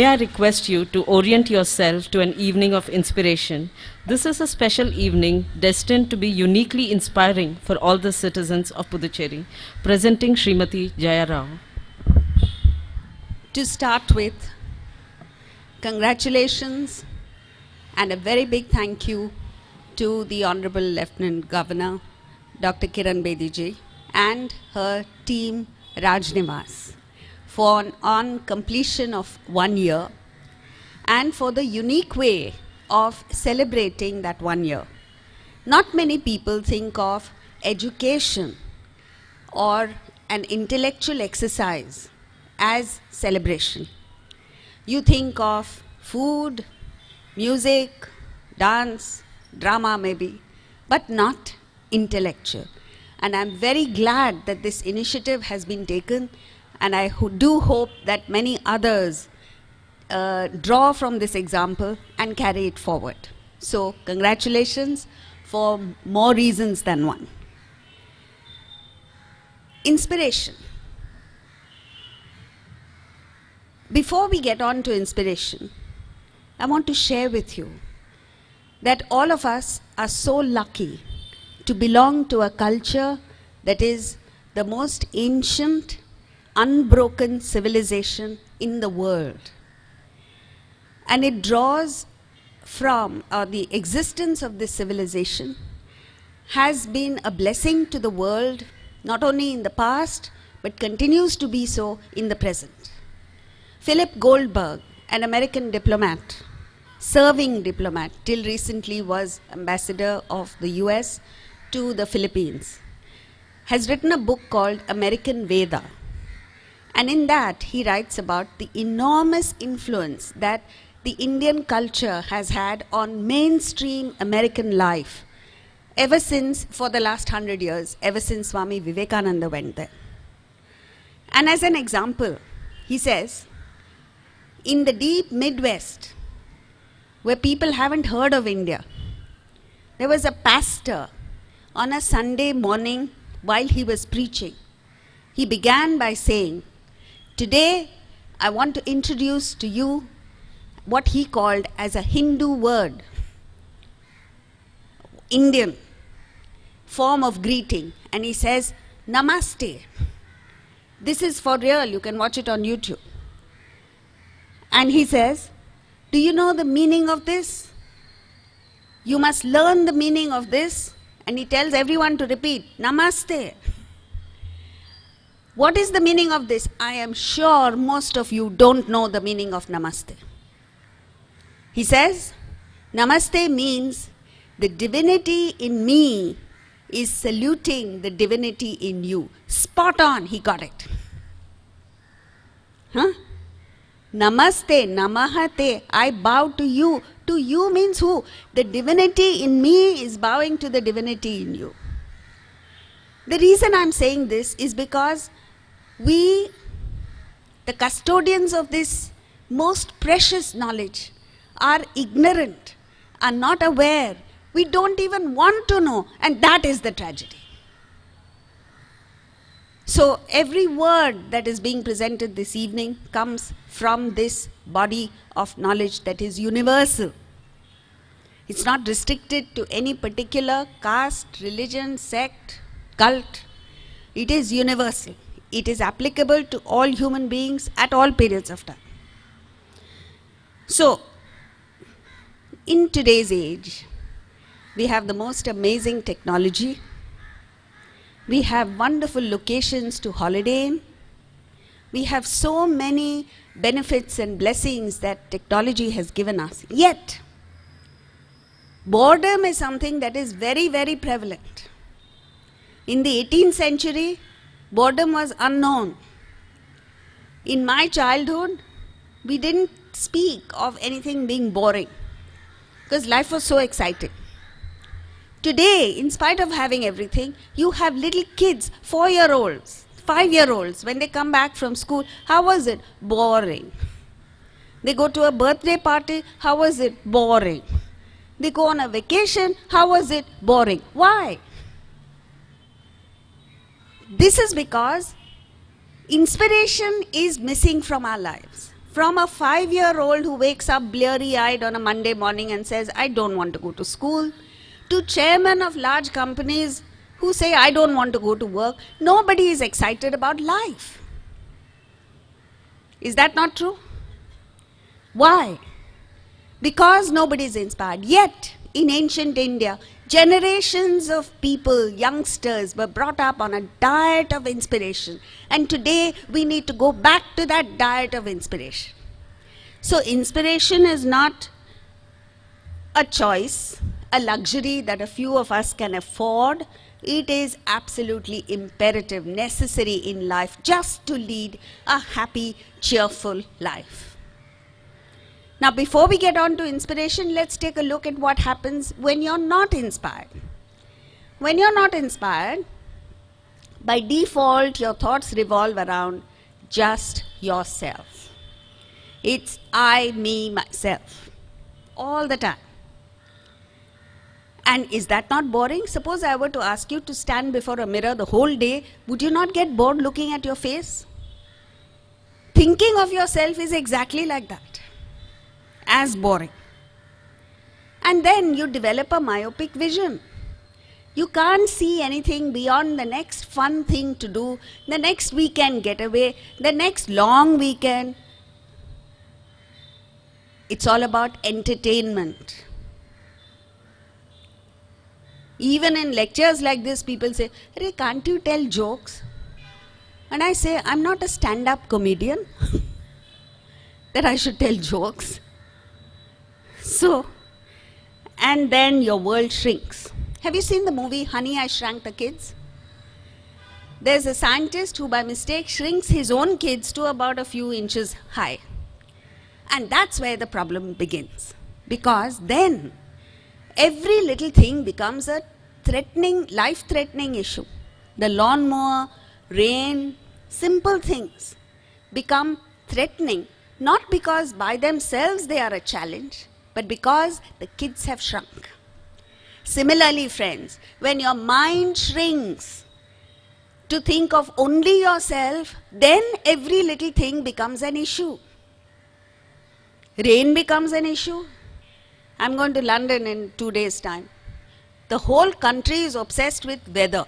I request you to orient yourself to an evening of inspiration. This is a special evening destined to be uniquely inspiring for all the citizens of Puducherry. Presenting Srimati Jaya Rao. To start with, congratulations and a very big thank you to the Honorable Lieutenant Governor, Dr. Kiran Bedi ji, and her team, Raj Nivas, for on completion of 1 year and for the unique way of celebrating that 1 year. Not many people think of education or an intellectual exercise as celebration. You think of food, music, dance, drama maybe, but not intellectual. And I'm very glad that this initiative has been taken, and I do hope that many others draw from this example and carry it forward. So congratulations for more reasons than one. Inspiration. Before we get on to inspiration, I want to share with you that all of us are so lucky to belong to a culture that is the most ancient, unbroken civilization in the world. And it draws from, the existence of this civilization has been a blessing to the world, not only in the past, but continues to be so in the present. Philip Goldberg, an American diplomat, serving diplomat, till recently was ambassador of the US to the Philippines, has written a book called American Veda. And in that, he writes about the enormous influence that the Indian culture has had on mainstream American life ever since, for the last 100 years, ever since Swami Vivekananda went there. And as an example, he says, in the deep Midwest, where people haven't heard of India, there was a pastor on a Sunday morning while he was preaching. He began by saying, "Today I want to introduce to you what he called as a Hindu word, Indian form of greeting." And he says, "Namaste." This is for real, you can watch it on YouTube. And he says, "Do you know the meaning of this? You must learn the meaning of this." And he tells everyone to repeat, "Namaste." What is the meaning of this? I am sure most of you don't know the meaning of Namaste. He says, Namaste means the divinity in me is saluting the divinity in you. Spot on, he got it. Huh? Namaste, namahate, I bow to you. To you means who? The divinity in me is bowing to the divinity in you. The reason I'm saying this is because we, the custodians of this most precious knowledge, are ignorant, are not aware. We don't even want to know, and that is the tragedy. So every word that is being presented this evening comes from this body of knowledge that is universal. It's not restricted to any particular caste, religion, sect, cult. It is universal. It is applicable to all human beings at all periods of time. So, in today's age, we have the most amazing technology. We have wonderful locations to holiday in. We have so many benefits and blessings that technology has given us. Yet, boredom is something that is very, very prevalent. In the 18th century, boredom was unknown. In my childhood, we didn't speak of anything being boring because life was so exciting. Today, in spite of having everything, you have little kids, 4-year-olds, 5-year-olds, when they come back from school, how was it? Boring. They go to a birthday party, how was it? Boring. They go on a vacation, how was it? Boring. Why? This is because inspiration is missing from our lives. From a 5-year-old who wakes up bleary-eyed on a Monday morning and says, I don't want to go to school, to chairmen of large companies who say, I don't want to go to work, nobody is excited about life. Is that not true? Why? Because nobody is inspired. Yet, in ancient India, generations of people, youngsters, were brought up on a diet of inspiration. And today, we need to go back to that diet of inspiration. So, inspiration is not a choice, a luxury that a few of us can afford. It is absolutely imperative, necessary in life, just to lead a happy, cheerful life. Now, before we get on to inspiration, let's take a look at what happens when you're not inspired. When you're not inspired, by default, your thoughts revolve around just yourself. It's I, me, myself, all the time. And is that not boring? Suppose I were to ask you to stand before a mirror the whole day, would you not get bored looking at your face? Thinking of yourself is exactly like that. As boring. And then you develop a myopic vision. You can't see anything beyond the next fun thing to do, the next weekend getaway, the next long weekend. It's all about entertainment. Even in lectures like this, people say, "Hey, can't you tell jokes?" And I say, I'm not a stand-up comedian that I should tell jokes. So, and then your world shrinks. Have you seen the movie Honey, I Shrunk the Kids? There's a scientist who by mistake shrinks his own kids to about a few inches high. And that's where the problem begins. Because then every little thing becomes a threatening, life-threatening issue. The lawnmower, rain, simple things become threatening, not because by themselves they are a challenge, but because the kids have shrunk. Similarly, friends, when your mind shrinks to think of only yourself, then every little thing becomes an issue. Rain becomes an issue. I'm going to London in 2 days' time. The whole country is obsessed with weather.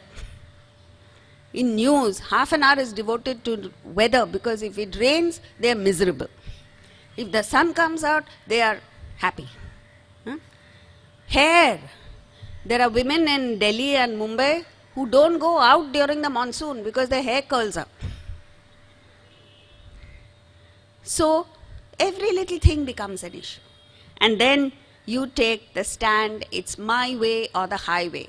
In news, half an hour is devoted to weather because if it rains, they are miserable. If the sun comes out, they are happy. Hair. There are women in Delhi and Mumbai who don't go out during the monsoon because their hair curls up. So, every little thing becomes an issue. And then you take the stand, it's my way or the highway.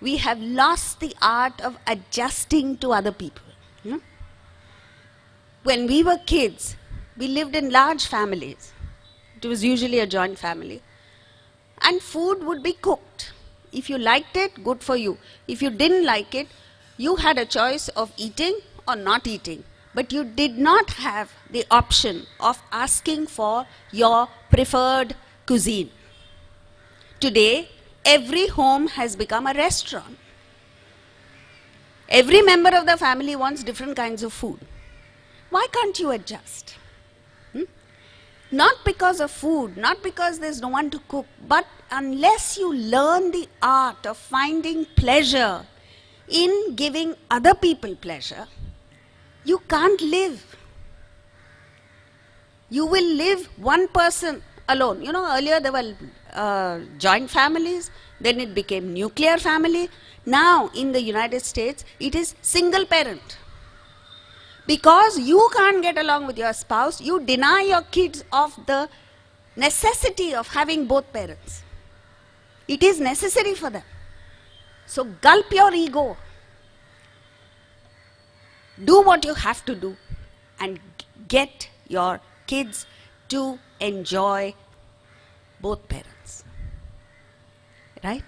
We have lost the art of adjusting to other people. When we were kids, we lived in large families. It was usually a joint family. And food would be cooked. If you liked it, good for you. If you didn't like it, you had a choice of eating or not eating. But you did not have the option of asking for your preferred cuisine. Today, every home has become a restaurant. Every member of the family wants different kinds of food. Why can't you adjust? Not because of food, not because there's no one to cook, but unless you learn the art of finding pleasure in giving other people pleasure, you can't live. You will live one person alone. You know, earlier there were joint families, then it became nuclear family. Now, in the United States, it is single parent. Because you can't get along with your spouse, you deny your kids of the necessity of having both parents. It is necessary for them. So gulp your ego. Do what you have to do and get your kids to enjoy both parents. Right?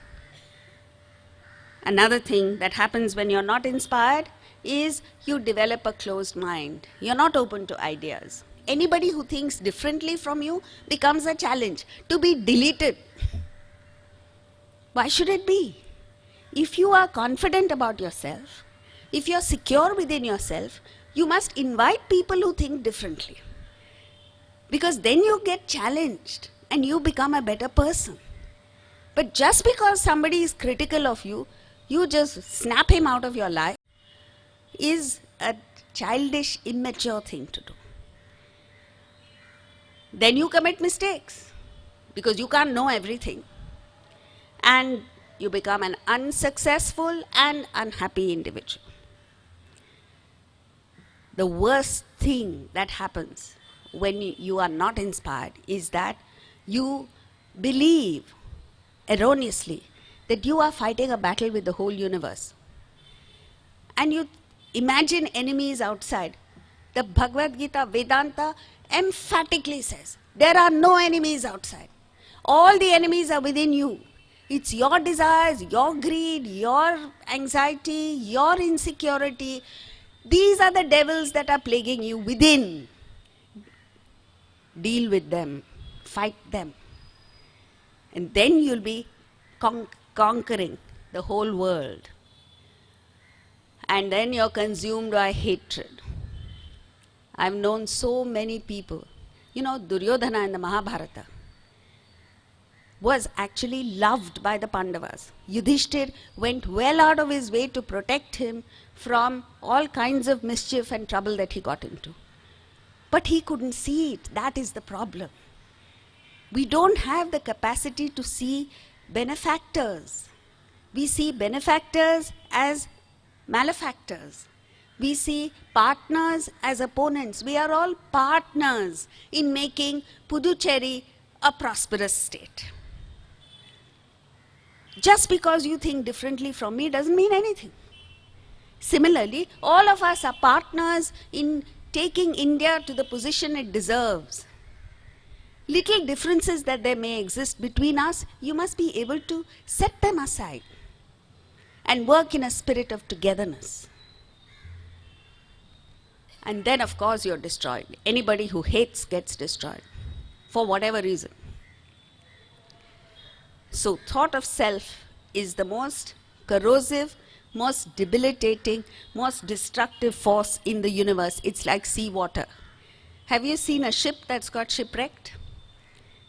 Another thing that happens when you're not inspired is you develop a closed mind. You're not open to ideas. Anybody who thinks differently from you becomes a challenge to be deleted. Why should it be? If you are confident about yourself, if you're secure within yourself, you must invite people who think differently. Because then you get challenged and you become a better person. But just because somebody is critical of you, you just snap him out of your life, is a childish, immature thing to do. Then you commit mistakes because you can't know everything. And you become an unsuccessful and unhappy individual. The worst thing that happens when you are not inspired is that you believe erroneously that you are fighting a battle with the whole universe. And you imagine enemies outside. The Bhagavad Gita, Vedanta emphatically says, there are no enemies outside. All the enemies are within you. It's your desires, your greed, your anxiety, your insecurity. These are the devils that are plaguing you within. Deal with them, fight them. And then you'll be conquering the whole world. And then you're consumed by hatred. I've known so many people. You know, Duryodhana in the Mahabharata was actually loved by the Pandavas. Yudhishthir went well out of his way to protect him from all kinds of mischief and trouble that he got into. But he couldn't see it. That is the problem. We don't have the capacity to see benefactors. We see benefactors as malefactors. We see partners as opponents. We are all partners in making Puducherry a prosperous state. Just because you think differently from me doesn't mean anything. Similarly, all of us are partners in taking India to the position it deserves. Little differences that there may exist between us, you must be able to set them aside and work in a spirit of togetherness. And then, of course, you're destroyed. Anybody who hates gets destroyed for whatever reason. So, thought of self is the most corrosive, most debilitating, most destructive force in the universe. It's like seawater. Have you seen a ship that's got shipwrecked?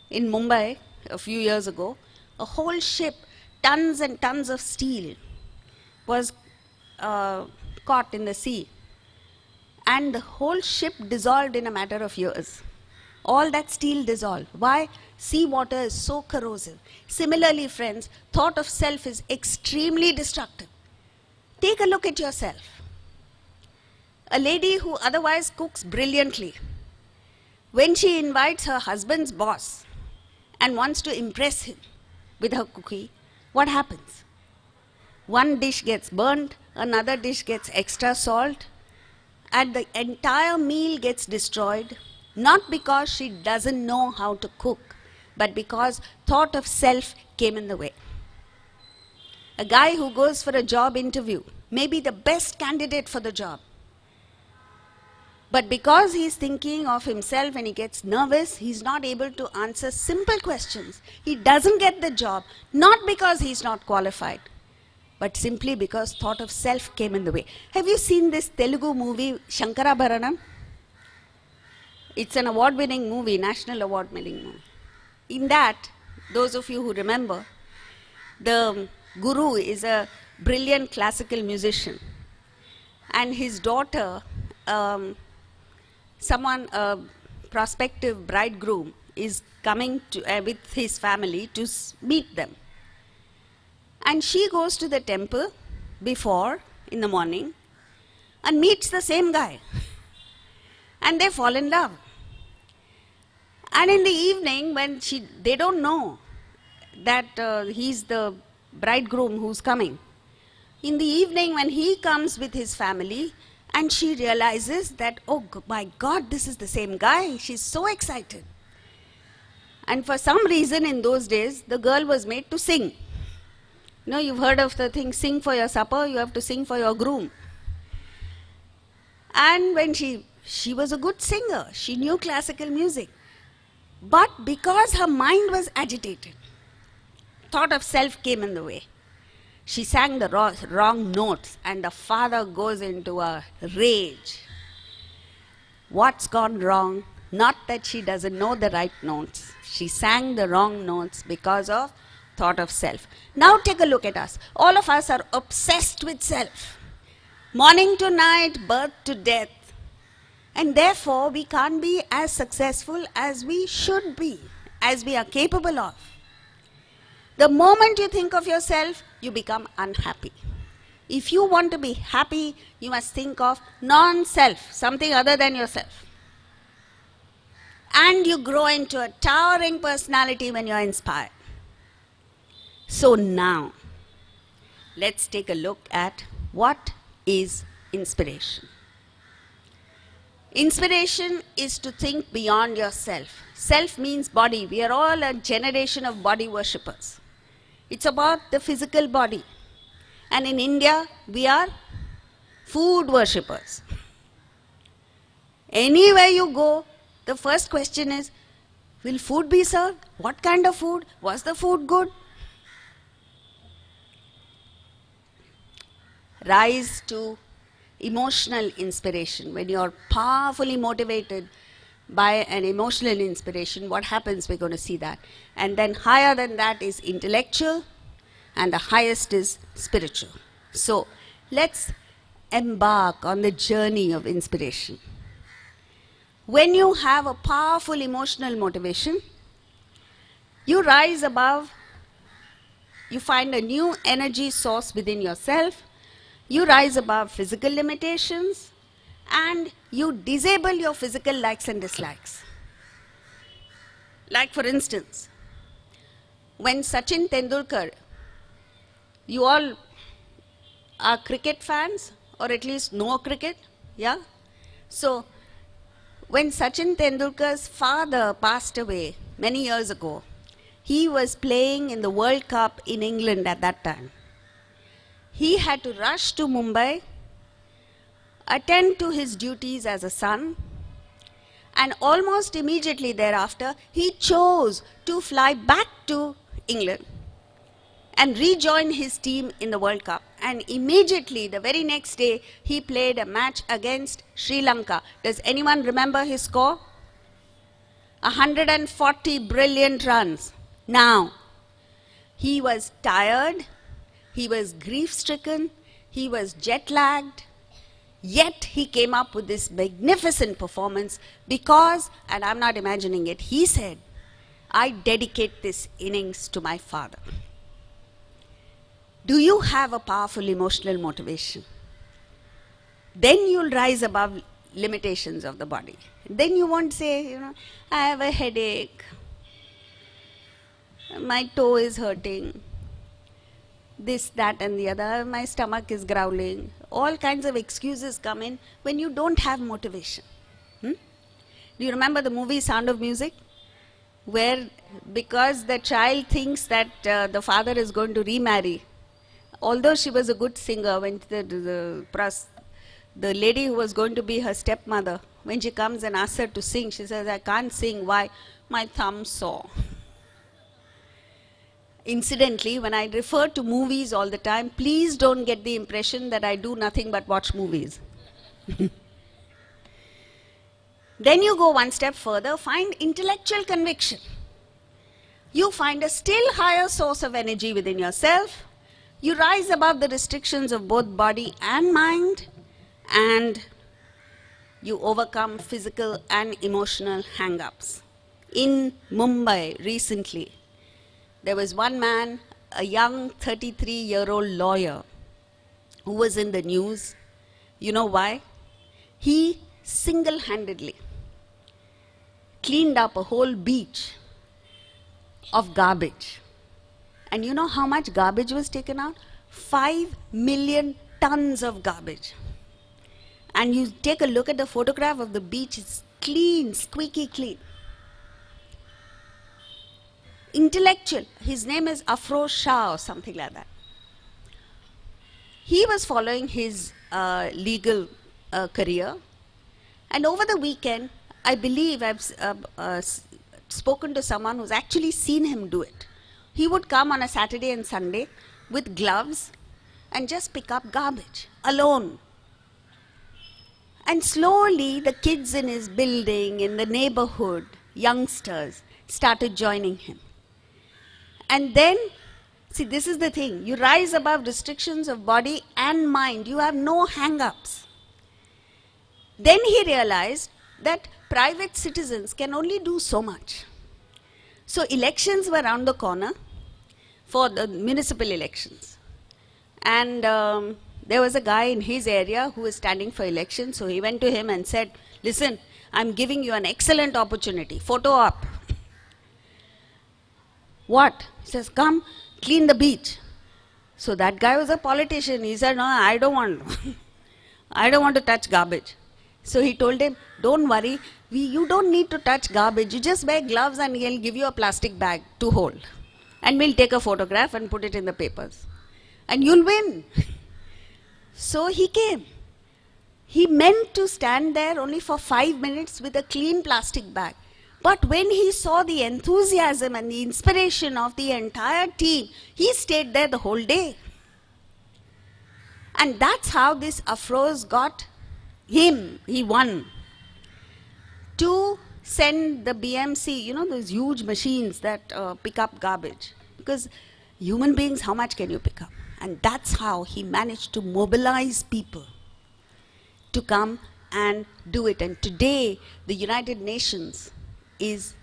In Mumbai, a few years ago, a whole ship, tons and tons of steel, was caught in the sea. And the whole ship dissolved in a matter of years. All that steel dissolved. Why? Seawater is so corrosive. Similarly, friends, thought of self is extremely destructive. Take a look at yourself. A lady who otherwise cooks brilliantly, when she invites her husband's boss and wants to impress him with her cooking, what happens? One dish gets burnt, another dish gets extra salt, and the entire meal gets destroyed, not because she doesn't know how to cook, but because thought of self came in the way. A guy who goes for a job interview may be the best candidate for the job. But because he's thinking of himself and he gets nervous, he's not able to answer simple questions. He doesn't get the job, not because he's not qualified, but simply because thought of self came in the way. Have you seen this Telugu movie, Shankarabharanam? It's an award-winning movie, national award-winning movie. In that, those of you who remember, the guru is a brilliant classical musician. And his daughter, a prospective bridegroom, is coming to, with his family to meet them. And she goes to the temple before, in the morning, and meets the same guy. And they fall in love. And in the evening, when they don't know that he's the bridegroom who's coming. In the evening, when he comes with his family, and she realizes that, oh my God, this is the same guy. She's so excited. And for some reason in those days, the girl was made to sing. You know, you've heard of the thing, sing for your supper, you have to sing for your groom. And when she was a good singer, she knew classical music. But because her mind was agitated, thought of self came in the way. She sang the wrong notes, and the father goes into a rage. What's gone wrong? Not that she doesn't know the right notes. She sang the wrong notes because of thought of self. Now take a look at us. All of us are obsessed with self. Morning to night, birth to death. And therefore, we can't be as successful as we should be, as we are capable of. The moment you think of yourself, you become unhappy. If you want to be happy, you must think of non-self, something other than yourself. And you grow into a towering personality when you are inspired. So now, let's take a look at what is inspiration. Inspiration is to think beyond yourself. Self means body. We are all a generation of body worshippers. It's about the physical body. And in India, we are food worshippers. Anywhere you go, the first question is, will food be served? What kind of food? Was the food good? Rise to emotional inspiration. When you are powerfully motivated by an emotional inspiration, what happens? We're going to see that. And then higher than that is intellectual, and the highest is spiritual. So let's embark on the journey of inspiration. When you have a powerful emotional motivation, you rise above, you find a new energy source within yourself, you rise above physical limitations, and you disable your physical likes and dislikes. Like for instance, when Sachin Tendulkar, you all are cricket fans, or at least know cricket, yeah? So, when Sachin Tendulkar's father passed away many years ago, he was playing in the World Cup in England at that time. He had to rush to Mumbai, attend to his duties as a son, and almost immediately thereafter, he chose to fly back to England and rejoin his team in the World Cup. And immediately, the very next day, he played a match against Sri Lanka. Does anyone remember his score? 140 brilliant runs. Now, he was tired, he was grief-stricken, he was jet-lagged, yet he came up with this magnificent performance because, and I'm not imagining it, he said, I dedicate this innings to my father. Do you have a powerful emotional motivation? Then you'll rise above limitations of the body. Then you won't say, I have a headache, my toe is hurting, this, that and the other, my stomach is growling. All kinds of excuses come in when you don't have motivation. Do you remember the movie Sound of Music? Where because the child thinks that the father is going to remarry, although she was a good singer, when the lady who was going to be her stepmother, when she comes and asks her to sing, she says, I can't sing. Why? My thumb sore. Incidentally, when I refer to movies all the time, please don't get the impression that I do nothing but watch movies. Then you go one step further, find intellectual conviction. You find a still higher source of energy within yourself. You rise above the restrictions of both body and mind, and you overcome physical and emotional hang-ups. In Mumbai recently, there was one man, a young 33-year-old lawyer, who was in the news. You know why? He single-handedly cleaned up a whole beach of garbage. And you know how much garbage was taken out? 5 million tons of garbage. And you take a look at the photograph of the beach, it's clean, squeaky clean. Intellectual, his name is Afro Shah or something like that. He was following his legal career, and over the weekend, I believe I've spoken to someone who's actually seen him do it. He would come on a Saturday and Sunday with gloves and just pick up garbage alone. And slowly the kids in his building, in the neighborhood, youngsters, started joining him. And then, see, this is the thing. You rise above restrictions of body and mind. You have no hang-ups. Then he realized that private citizens can only do so much. So elections were around the corner for the municipal elections. And there was a guy in his area who was standing for election. So he went to him and said, listen, I'm giving you an excellent opportunity. Photo op. What? He says, come, clean the beach. So that guy was a politician. He said, no, I don't want to. I don't want to touch garbage. So he told him, don't worry, you don't need to touch garbage. You just wear gloves and he'll give you a plastic bag to hold. And we'll take a photograph and put it in the papers. And you'll win. So he came. He meant to stand there only for 5 minutes with a clean plastic bag. But when he saw the enthusiasm and the inspiration of the entire team, he stayed there the whole day. And that's how this Afroz got him, he won, to send the BMC, you know, those huge machines that pick up garbage. Because human beings, how much can you pick up? And that's how he managed to mobilize people to come and do it. And today, the United Nations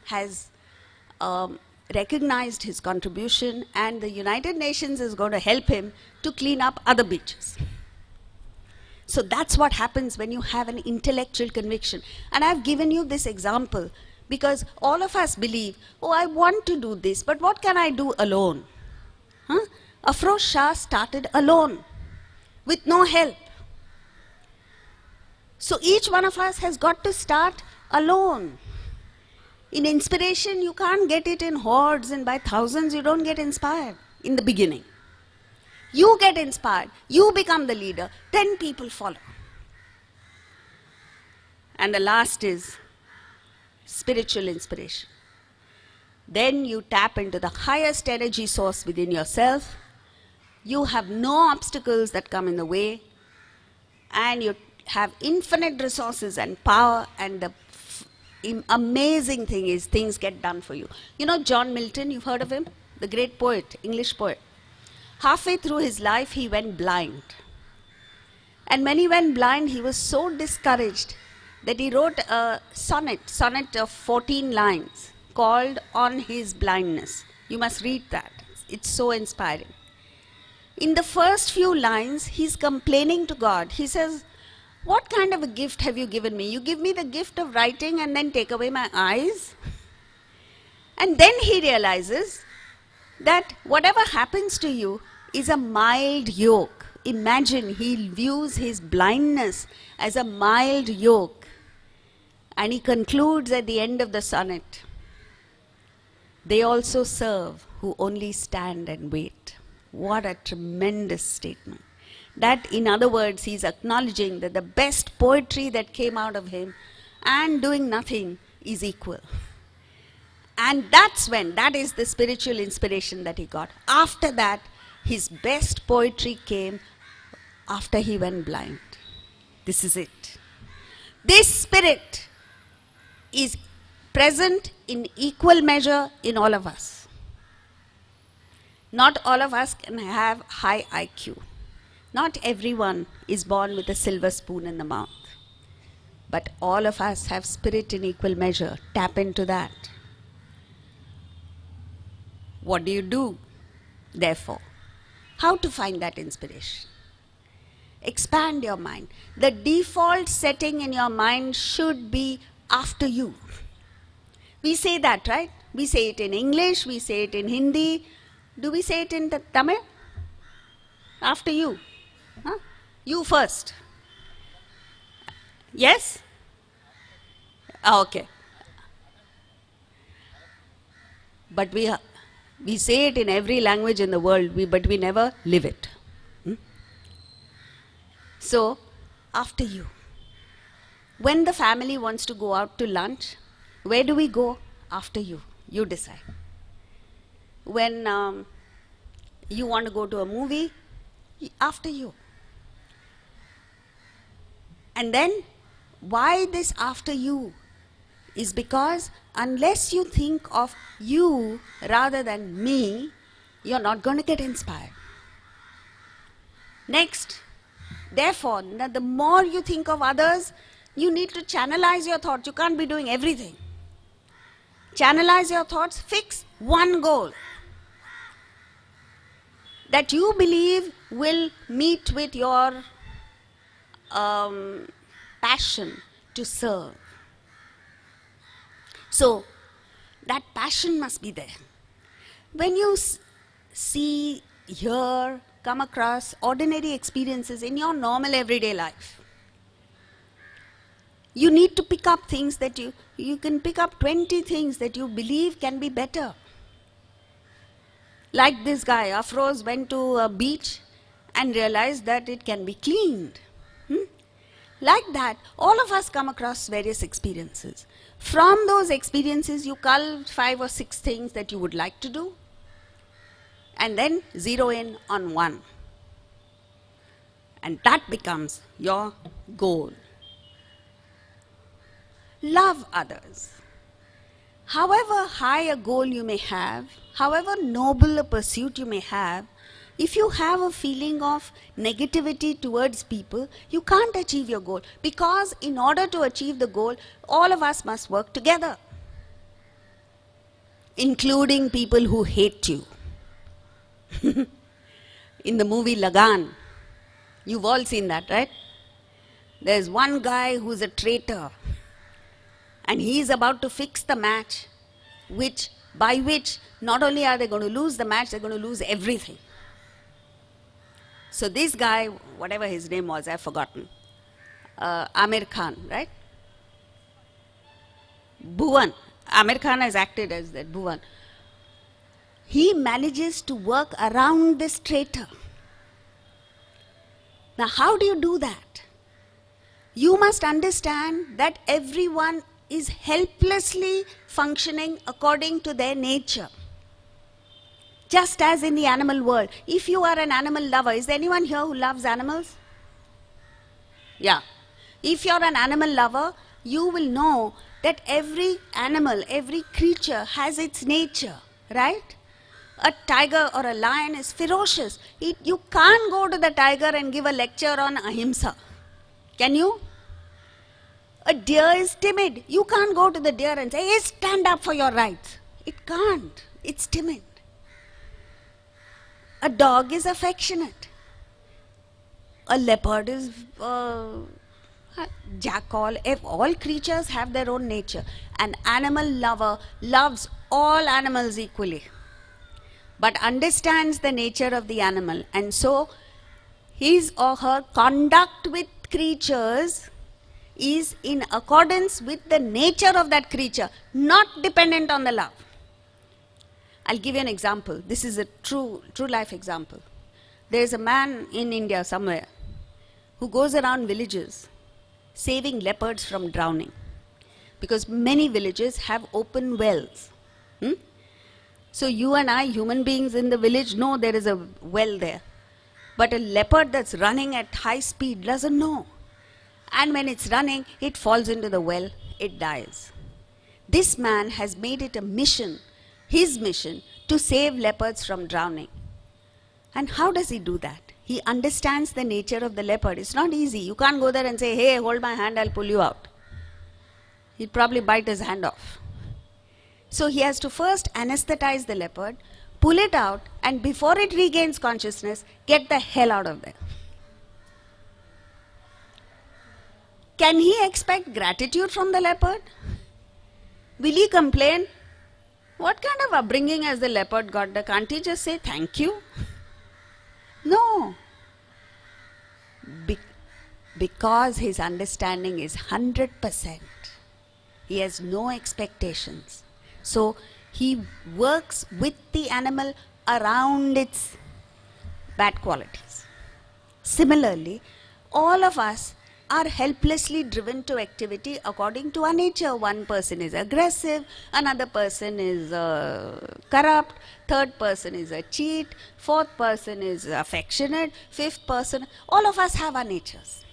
has recognized his contribution, and the United Nations is going to help him to clean up other beaches. So that's what happens when you have an intellectual conviction. And I've given you this example because all of us believe, oh, I want to do this, but what can I do alone? Afroz Shah started alone, with no help. So each one of us has got to start alone. In inspiration, you can't get it in hordes and by thousands, you don't get inspired in the beginning. You get inspired, you become the leader, then people follow. And the last is spiritual inspiration. Then you tap into the highest energy source within yourself. You have no obstacles that come in the way, and you have infinite resources and power, and the amazing thing is things get done for you. You know John Milton, you've heard of him? The great poet, English poet. Halfway through his life, he went blind. And when he went blind, he was so discouraged that he wrote a sonnet of 14 lines called On His Blindness. You must read that. It's so inspiring. In the first few lines, he's complaining to God. He says, what kind of a gift have you given me? You give me the gift of writing and then take away my eyes? And then he realizes that whatever happens to you is a mild yoke. Imagine, he views his blindness as a mild yoke. And he concludes at the end of the sonnet, they also serve who only stand and wait. What a tremendous statement. That, in other words, he's acknowledging that the best poetry that came out of him and doing nothing is equal. And that is the spiritual inspiration that he got. After that, his best poetry came after he went blind. This is it. This spirit is present in equal measure in all of us. Not all of us can have high IQ. Not everyone is born with a silver spoon in the mouth. But all of us have spirit in equal measure. Tap into that. What do you do, therefore? How to find that inspiration? Expand your mind. The default setting in your mind should be after you. We say that, right? We say it in English, we say it in Hindi. Do we say it in Tamil? After you. Huh? You first. Yes? Okay. But we say it in every language in the world, but we never live it. So, after you. When the family wants to go out to lunch, where do we go? After you. You decide. When you want to go to a movie, after you. And then Why this after you? Is because unless you think of you rather than me, you're not going to get inspired. Next, therefore, the more you think of others, you need to channelize your thoughts. You can't be doing everything. Channelize your thoughts, fix one goal that you believe will meet with your passion to serve. So, that passion must be there. When you see, hear, come across ordinary experiences in your normal everyday life, you need to pick up things that you can pick up 20 things that you believe can be better. Like this guy, Afroz went to a beach and realized that it can be cleaned. Like that, all of us come across various experiences. From those experiences, you cull 5 or 6 things that you would like to do, and then zero in on one. And that becomes your goal. Love others. However high a goal you may have, however noble a pursuit you may have, if you have a feeling of negativity towards people, you can't achieve your goal. Because in order to achieve the goal, all of us must work together, including people who hate you. In the movie Lagan, you've all seen that, right? There's one guy who's a traitor, and he's about to fix the match, by which not only are they going to lose the match, they're going to lose everything. So this guy, whatever his name was, I've forgotten, Amir Khan, right? Bhuvan. Amir Khan has acted as that, Bhuvan. He manages to work around this traitor. Now, how do you do that? You must understand that everyone is helplessly functioning according to their nature. Just as in the animal world. If you are an animal lover, is there anyone here who loves animals? Yeah. If you're an animal lover, you will know that every animal, every creature has its nature, right? A tiger or a lion is ferocious. You can't go to the tiger and give a lecture on ahimsa. Can you? A deer is timid. You can't go to the deer and say, hey, stand up for your rights. It can't. It's timid. A dog is affectionate. A leopard is jackal. All creatures have their own nature. An animal lover loves all animals equally, but understands the nature of the animal. And so, his or her conduct with creatures is in accordance with the nature of that creature, not dependent on the love. I'll give you an example. This is a true life example. There is a man in India somewhere who goes around villages saving leopards from drowning, because many villages have open wells. So you and I, human beings in the village, know there is a well there. But a leopard that's running at high speed doesn't know. And when it's running, it falls into the well, it dies. This man has made it a mission, his mission, to save leopards from drowning. And how does he do that? He understands the nature of the leopard. It's not easy. You can't go there and say, hey, hold my hand, I'll pull you out. He'd probably bite his hand off. So he has to first anesthetize the leopard, pull it out, and before it regains consciousness, get the hell out of there. Can he expect gratitude from the leopard? Will he complain? What kind of upbringing has the leopard got? Can't he just say thank you? No. Because his understanding is 100%. He has no expectations. So he works with the animal around its bad qualities. Similarly, all of us are helplessly driven to activity according to our nature. One person is aggressive, another person is corrupt, third person is a cheat, fourth person is affectionate, fifth person, all of us have our natures.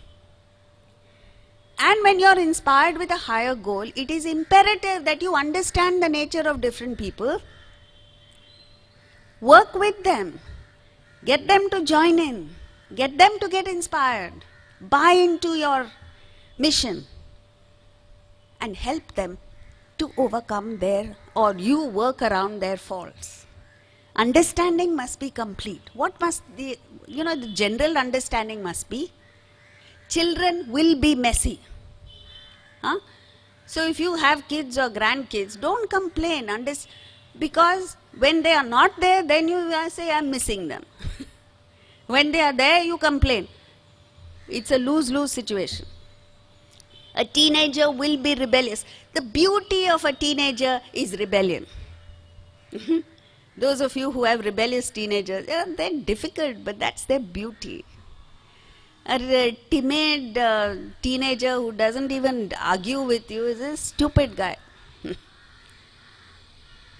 And when you're inspired with a higher goal, it is imperative that you understand the nature of different people, work with them, get them to join in, get them to get inspired, buy into your mission, and help them to overcome their, or you work around their faults. Understanding must be complete. What must the general understanding must be, children will be messy. Huh? So if you have kids or grandkids, don't complain, because when they are not there, then you say, I'm missing them. When they are there, you complain. It's a lose-lose situation. A teenager will be rebellious. The beauty of a teenager is rebellion. Those of you who have rebellious teenagers, they're difficult, but that's their beauty. A timid teenager who doesn't even argue with you is a stupid guy.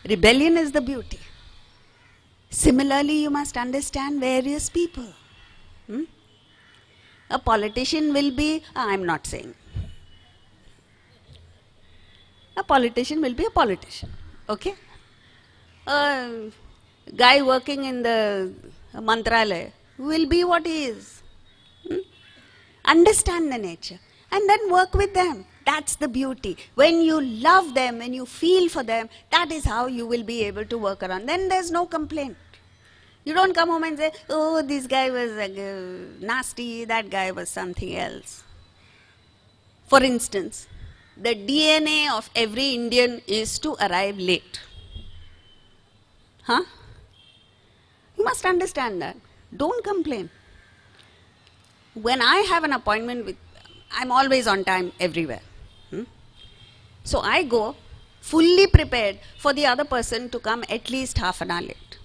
Rebellion is the beauty. Similarly, you must understand various people. A politician will be, I'm not saying. A politician will be a politician, okay? A guy working in the mantralaya will be what he is. Understand the nature and then work with them. That's the beauty. When you love them, when you feel for them, that is how you will be able to work around. Then there's no complaint. You don't come home and say, oh, this guy was nasty, that guy was something else. For instance, the DNA of every Indian is to arrive late. Huh? You must understand that. Don't complain. When I have an appointment with, I'm always on time everywhere. So I go fully prepared for the other person to come at least half an hour late.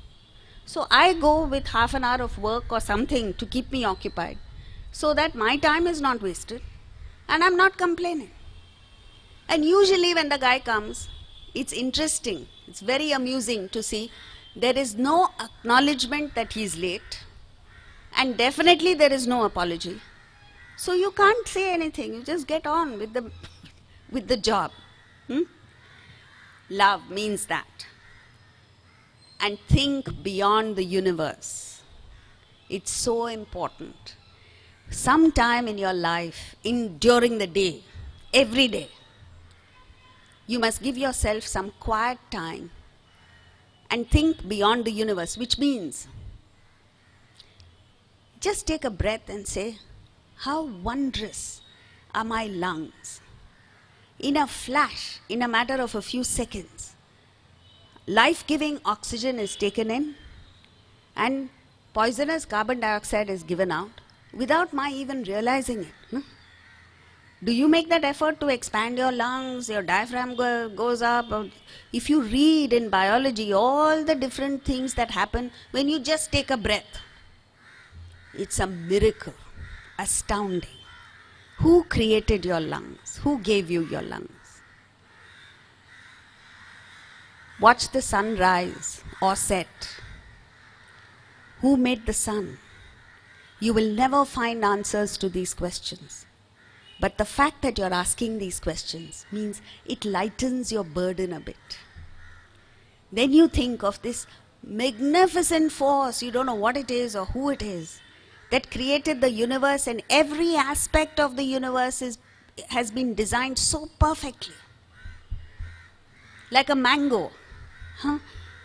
So I go with half an hour of work or something to keep me occupied, so that my time is not wasted and I'm not complaining. And usually when the guy comes, it's interesting, it's very amusing to see there is no acknowledgement that he's late, and definitely there is no apology. So you can't say anything, you just get on with the job. Love means that. And think beyond the universe. It's so important. Sometime in your life, during the day, every day, you must give yourself some quiet time and think beyond the universe, which means just take a breath and say, how wondrous are my lungs. In a flash, in a matter of a few seconds, life-giving oxygen is taken in and poisonous carbon dioxide is given out without my even realizing it. Do you make that effort to expand your lungs, your diaphragm goes up? If you read in biology all the different things that happen when you just take a breath, it's a miracle, astounding. Who created your lungs? Who gave you your lungs? Watch the sun rise or set. Who made the sun? You will never find answers to these questions. But the fact that you're asking these questions means it lightens your burden a bit. Then you think of this magnificent force, you don't know what it is or who it is, that created the universe, and every aspect of the universe has been designed so perfectly. Like a mango.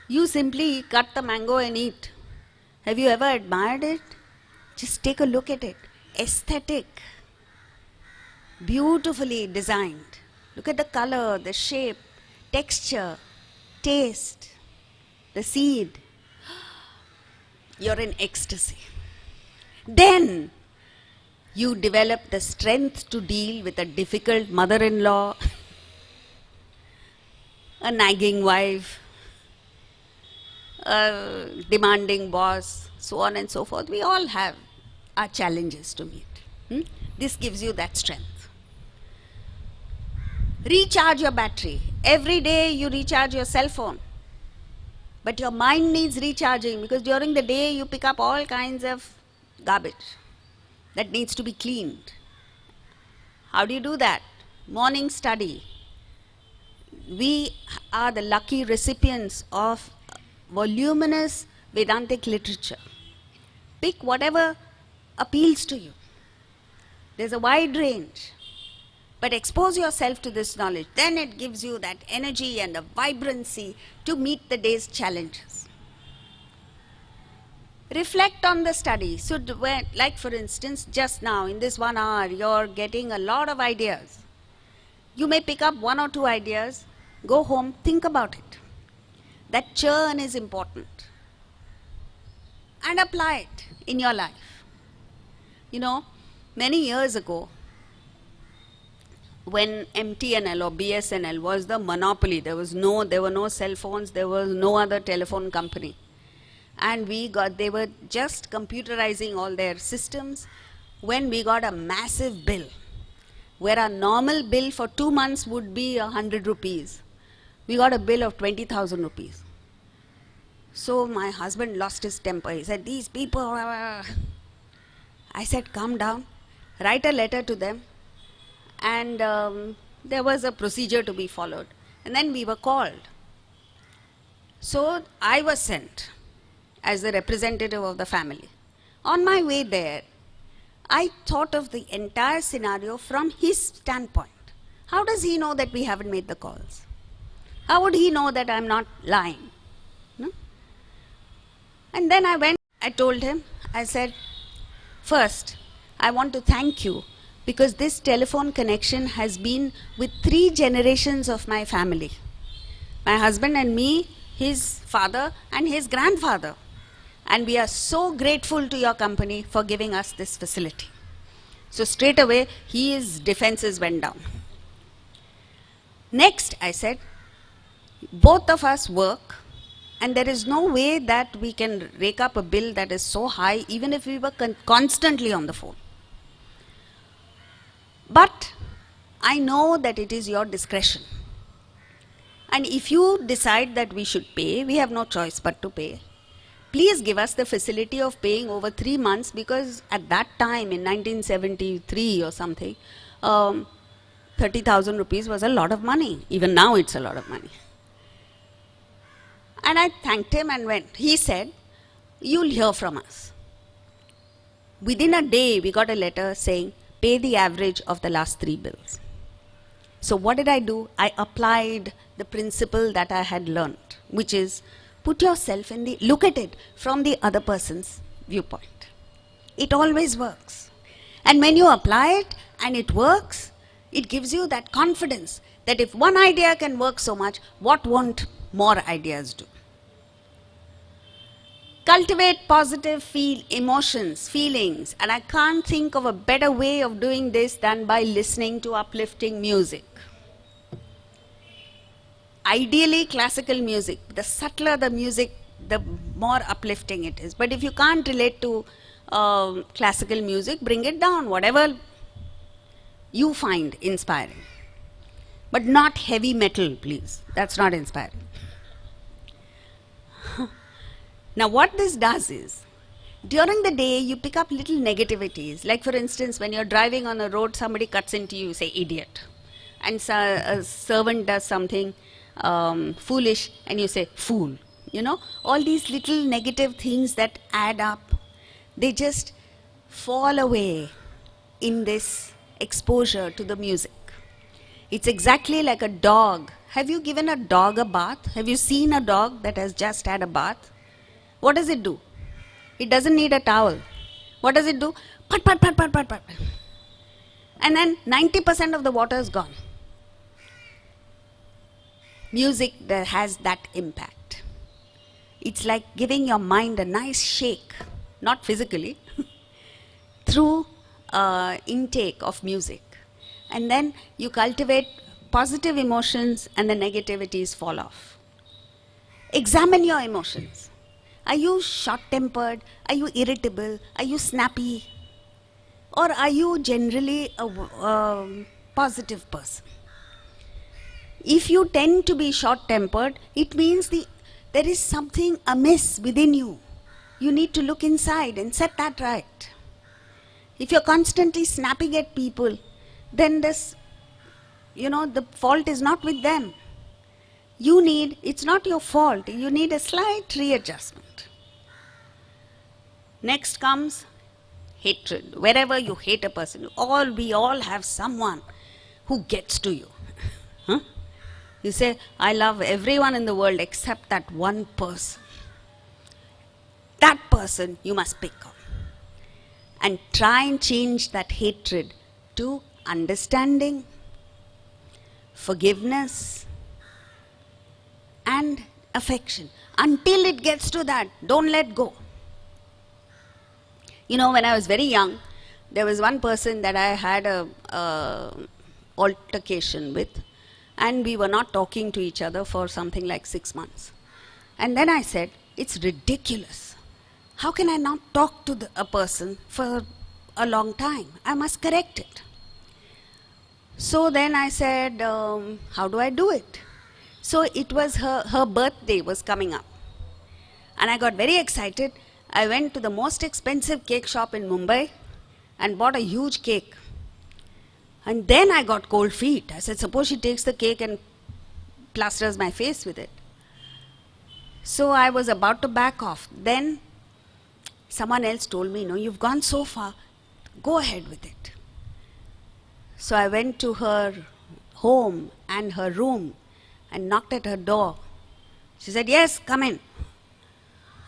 You simply cut the mango and eat. Have you ever admired it? Just take a look at it. Aesthetic. Beautifully designed. Look at the color, the shape, texture, taste, the seed. You're in ecstasy. Then you develop the strength to deal with a difficult mother-in-law, a nagging wife, a demanding boss, so on and so forth. We all have our challenges to meet. This gives you that strength. Recharge your battery. Every day you recharge your cell phone. But your mind needs recharging, because during the day you pick up all kinds of garbage that needs to be cleaned. How do you do that? Morning study. We are the lucky recipients of voluminous Vedantic literature. Pick whatever appeals to you. There's a wide range. But expose yourself to this knowledge. Then it gives you that energy and the vibrancy to meet the day's challenges. Reflect on the study. So, like for instance, just now in this 1 hour, you're getting a lot of ideas. You may pick up 1 or 2 ideas, go home, think about it. That churn is important. And apply it in your life. You know, many years ago, when MTNL or BSNL was the monopoly, there were no cell phones, there was no other telephone company. And they were just computerizing all their systems when we got a massive bill, where a normal bill for 2 months would be 100 rupees. We got a bill of 20,000 rupees. So my husband lost his temper. He said, these people, I said, calm down, write a letter to them. And there was a procedure to be followed. And then we were called. So I was sent as the representative of the family. On my way there, I thought of the entire scenario from his standpoint. How does he know that we haven't made the calls? How would he know that I'm not lying? No? And then I told him, I said, first, I want to thank you because this telephone connection has been with 3 generations of my family. My husband and me, his father and his grandfather. And we are so grateful to your company for giving us this facility. So straight away, his defenses went down. Next, I said, both of us work, and there is no way that we can rake up a bill that is so high, even if we were constantly on the phone. But I know that it is your discretion. And if you decide that we should pay, we have no choice but to pay. Please give us the facility of paying over 3 months, because at that time in 1973 or something, 30,000 rupees was a lot of money. Even now it's a lot of money. And I thanked him and went. He said, you'll hear from us. Within a day, we got a letter saying, pay the average of the last 3 bills. So what did I do? I applied the principle that I had learned, which is, put yourself look at it from the other person's viewpoint. It always works. And when you apply it and it works, it gives you that confidence that if one idea can work so much, what won't more ideas do? Cultivate positive emotions, feelings, and I can't think of a better way of doing this than by listening to uplifting music. Ideally, classical music. The subtler the music, the more uplifting it is. But if you can't relate to classical music, bring it down, whatever you find inspiring. But not heavy metal, please. That's not inspiring. Now, what this does is, during the day, you pick up little negativities. Like, for instance, when you're driving on a road, somebody cuts into you, say, idiot. And so a servant does something foolish, and you say, fool. You know, all these little negative things that add up, they just fall away in this exposure to the music. It's exactly like a dog. Have you given a dog a bath? Have you seen a dog that has just had a bath? What does it do? It doesn't need a towel. What does it do? Pat, pat, pat, pat, pat, pat. And then 90% of the water is gone. Music that has that impact. It's like giving your mind a nice shake, not physically, through intake of music. And then you cultivate positive emotions and the negativities fall off. Examine your emotions. Are you short-tempered? Are you irritable? Are you snappy? Or are you generally a positive person? If you tend to be short-tempered, it means there is something amiss within you. You need to look inside and set that right. If you're constantly snapping at people, then this, the fault is not with them. It's not your fault, you need a slight readjustment. Next comes hatred. Wherever you hate a person, we all have someone who gets to you. Huh? You say, I love everyone in the world except that one person. That person you must pick up. And try and change that hatred to understanding, forgiveness, and affection. Until it gets to that, don't let go. When I was very young, there was one person that I had a altercation with, and we were not talking to each other for something like 6 months. And then I said, it's ridiculous. How can I not talk to a person for a long time? I must correct it. So then I said, how do I do it? So it was her birthday was coming up. And I got very excited. I went to the most expensive cake shop in Mumbai and bought a huge cake. And then I got cold feet. I said, suppose she takes the cake and plasters my face with it. So I was about to back off. Then someone else told me, no, you've gone so far, go ahead with it. So I went to her home and her room and knocked at her door. She said, yes, come in.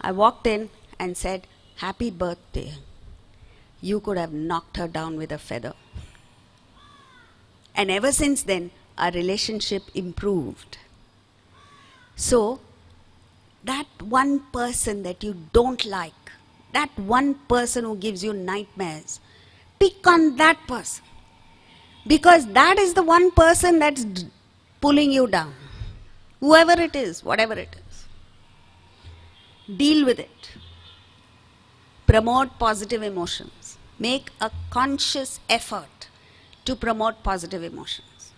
I walked in and said, happy birthday. You could have knocked her down with a feather. And ever since then, our relationship improved. So, that one person that you don't like, that one person who gives you nightmares, pick on that person. Because that is the one person that's pulling you down. Whoever it is, whatever it is. Deal with it. Promote positive emotions. Make a conscious effort to promote positive emotions.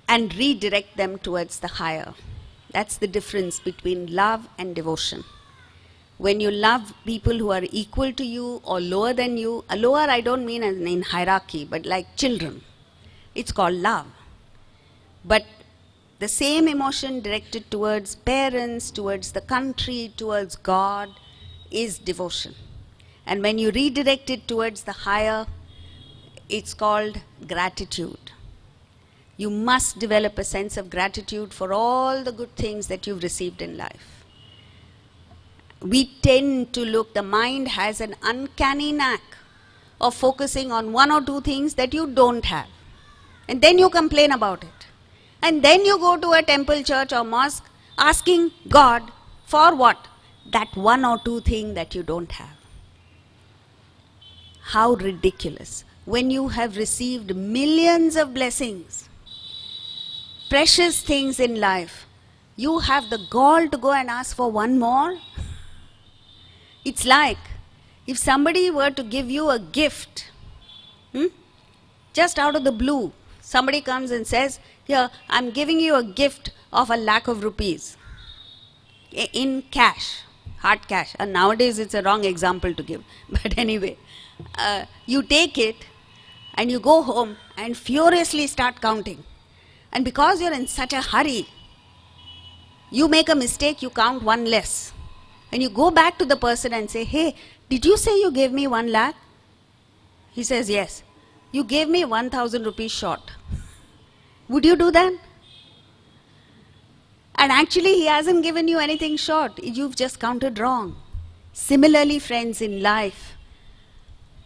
And redirect them towards the higher. That's the difference between love and devotion. When you love people who are equal to you or lower than you, lower I don't mean in hierarchy, but like children. It's called love. But the same emotion directed towards parents, towards the country, towards God is devotion. And when you redirect it towards the higher, it's called gratitude. You must develop a sense of gratitude for all the good things that you've received in life. We tend to the mind has an uncanny knack of focusing on one or two things that you don't have. And then you complain about it. And then you go to a temple, church or mosque asking God for what? That one or two thing that you don't have. How ridiculous. When you have received millions of blessings, precious things in life, you have the gall to go and ask for one more? It's like if somebody were to give you a gift, just out of the blue, somebody comes and says, here, I'm giving you a gift of 1,00,000 rupees in cash, hard cash. And nowadays it's a wrong example to give. But anyway, you take it and you go home and furiously start counting. And because you're in such a hurry, you make a mistake, you count one less. And you go back to the person and say, hey, did you say you gave me 1,00,000? He says, yes. You gave me 1,000 rupees short. Would you do that? And actually, he hasn't given you anything short. You've just counted wrong. Similarly, friends, in life,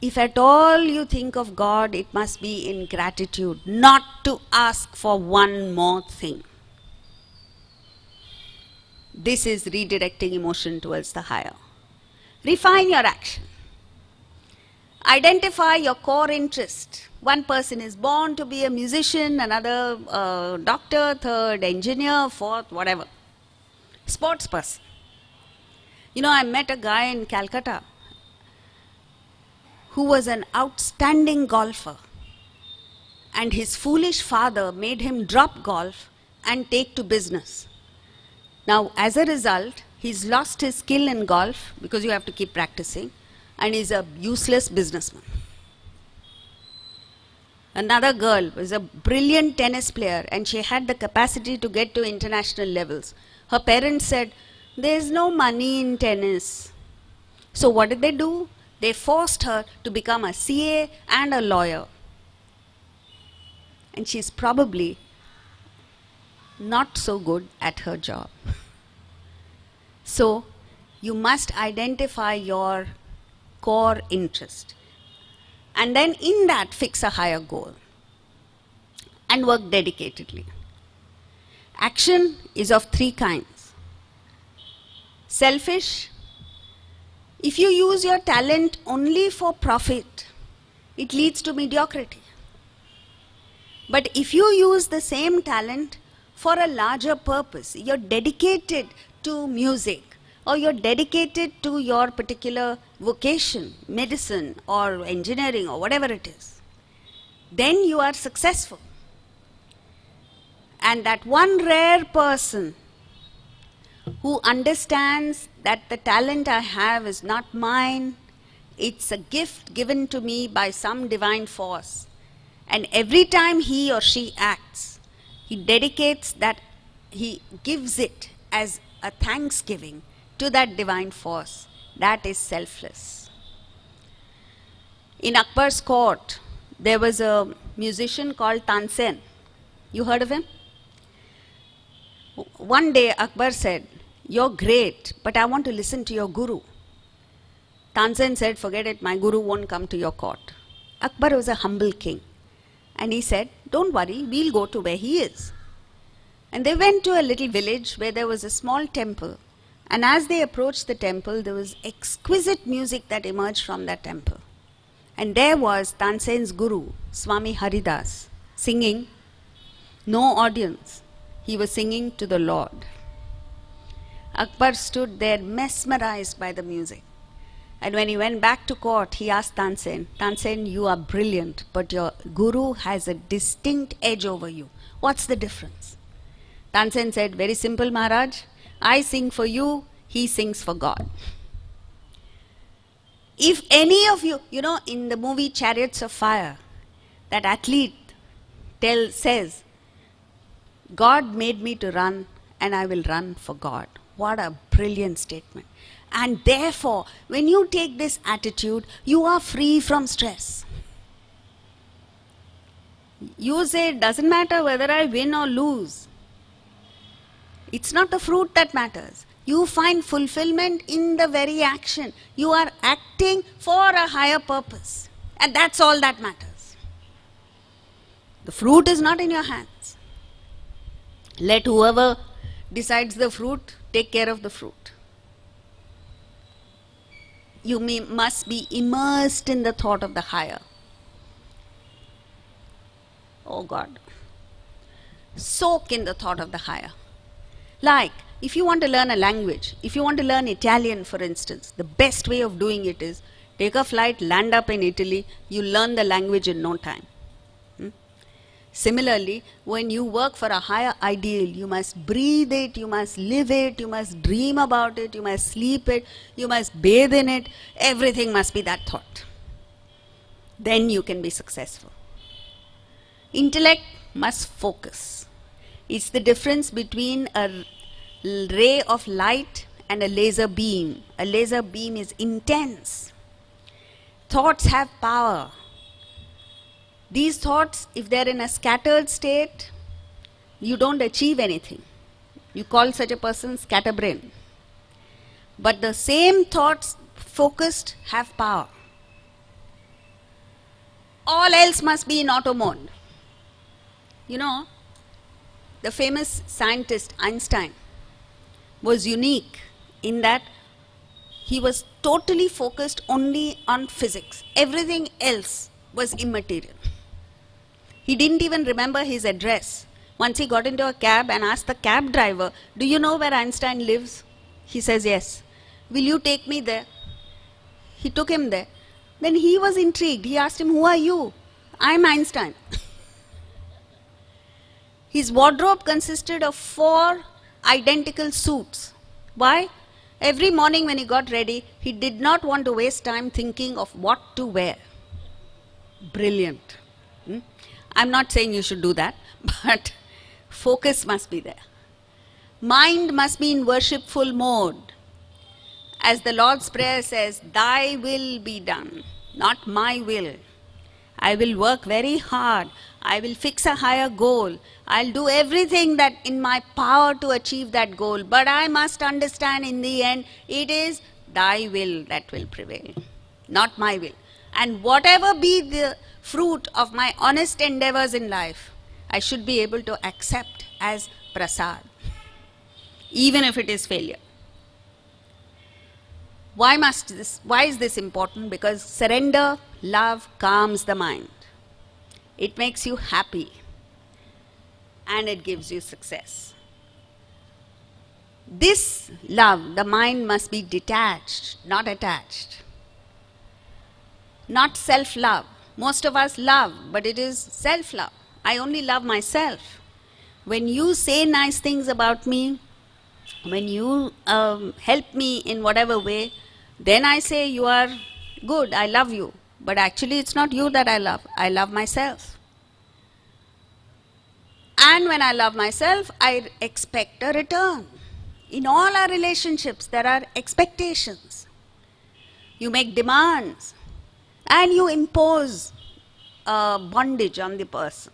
if at all you think of God, it must be in gratitude, not to ask for one more thing. This is redirecting emotion towards the higher. Refine your action. Identify your core interest. One person is born to be a musician, another doctor, third engineer, fourth whatever. Sports person. I met a guy in Calcutta who was an outstanding golfer. And his foolish father made him drop golf and take to business. Now, as a result, he's lost his skill in golf because you have to keep practicing, and he's a useless businessman. Another girl was a brilliant tennis player and she had the capacity to get to international levels. Her parents said, "There's no money in tennis." So what did they do? They forced her to become a CA and a lawyer. And she's probably not so good at her job. So you must identify your core interest. And then in that fix a higher goal and work dedicatedly. Action is of three kinds. Selfish. If you use your talent only for profit, it leads to mediocrity. But if you use the same talent for a larger purpose, you're dedicated to music, or you're dedicated to your particular vocation, medicine or engineering or whatever it is, then you are successful. And that one rare person who understands that the talent I have is not mine, it's a gift given to me by some divine force. And every time he or she acts, he dedicates that, he gives it as a thanksgiving to that divine force. That is selfless. In Akbar's court, there was a musician called Tansen. You heard of him? One day Akbar said, "You're great, but I want to listen to your guru." Tansen said, "Forget it, my guru won't come to your court." Akbar was a humble king. And he said, "Don't worry, we'll go to where he is." And they went to a little village where there was a small temple. And as they approached the temple, there was exquisite music that emerged from that temple. And there was Tansen's guru, Swami Haridas, singing. No audience. He was singing to the Lord. Akbar stood there mesmerized by the music. And when he went back to court, he asked Tansen, "Tansen, you are brilliant, but your guru has a distinct edge over you. What's the difference?" Tansen said, "Very simple, Maharaj. I sing for you, he sings for God." If any of you, in the movie Chariots of Fire, that athlete says, "God made me to run and I will run for God." What a brilliant statement. And therefore, when you take this attitude, you are free from stress. You say, "It doesn't matter whether I win or lose." It's not the fruit that matters. You find fulfillment in the very action. You are acting for a higher purpose. And that's all that matters. The fruit is not in your hands. Let whoever decides the fruit take care of the fruit. You must be immersed in the thought of the higher. Oh God. Soak in the thought of the higher. Like, if you want to learn a language, if you want to learn Italian, for instance, the best way of doing it is take a flight, land up in Italy, you learn the language in no time. Similarly, when you work for a higher ideal, you must breathe it, you must live it, you must dream about it, you must sleep it, you must bathe in it. Everything must be that thought. Then you can be successful. Intellect must focus. It's the difference between a ray of light and a laser beam. A laser beam is intense. Thoughts have power. These thoughts, if they're in a scattered state, you don't achieve anything. You call such a person scatterbrain. But the same thoughts, focused, have power. All else must be in auto mode. The famous scientist Einstein was unique in that he was totally focused only on physics. Everything else was immaterial. He didn't even remember his address. Once he got into a cab and asked the cab driver, "Do you know where Einstein lives?" He says, "Yes." "Will you take me there?" He took him there. Then he was intrigued. He asked him, "Who are you?" "I'm Einstein." His wardrobe consisted of 4 identical suits. Why? Every morning when he got ready, he did not want to waste time thinking of what to wear. Brilliant. I'm not saying you should do that, but focus must be there. Mind must be in worshipful mode. As the Lord's Prayer says, thy will be done, not my will. I will work very hard. I will fix a higher goal. I'll do everything that in my power to achieve that goal. But I must understand in the end, it is thy will that will prevail, not my will. And whatever be the fruit of my honest endeavors in life, I should be able to accept as prasad, even if it is failure. Why is this important? Because surrender, love calms the mind. It makes you happy and it gives you success. This love, the mind must be detached, not attached. Not self-love. Most of us love, but it is self-love. I only love myself. When you say nice things about me, when you help me in whatever way, then I say you are good, I love you. But actually it's not you that I love myself. And when I love myself, I expect a return. In all our relationships, there are expectations. You make demands and you impose bondage on the person.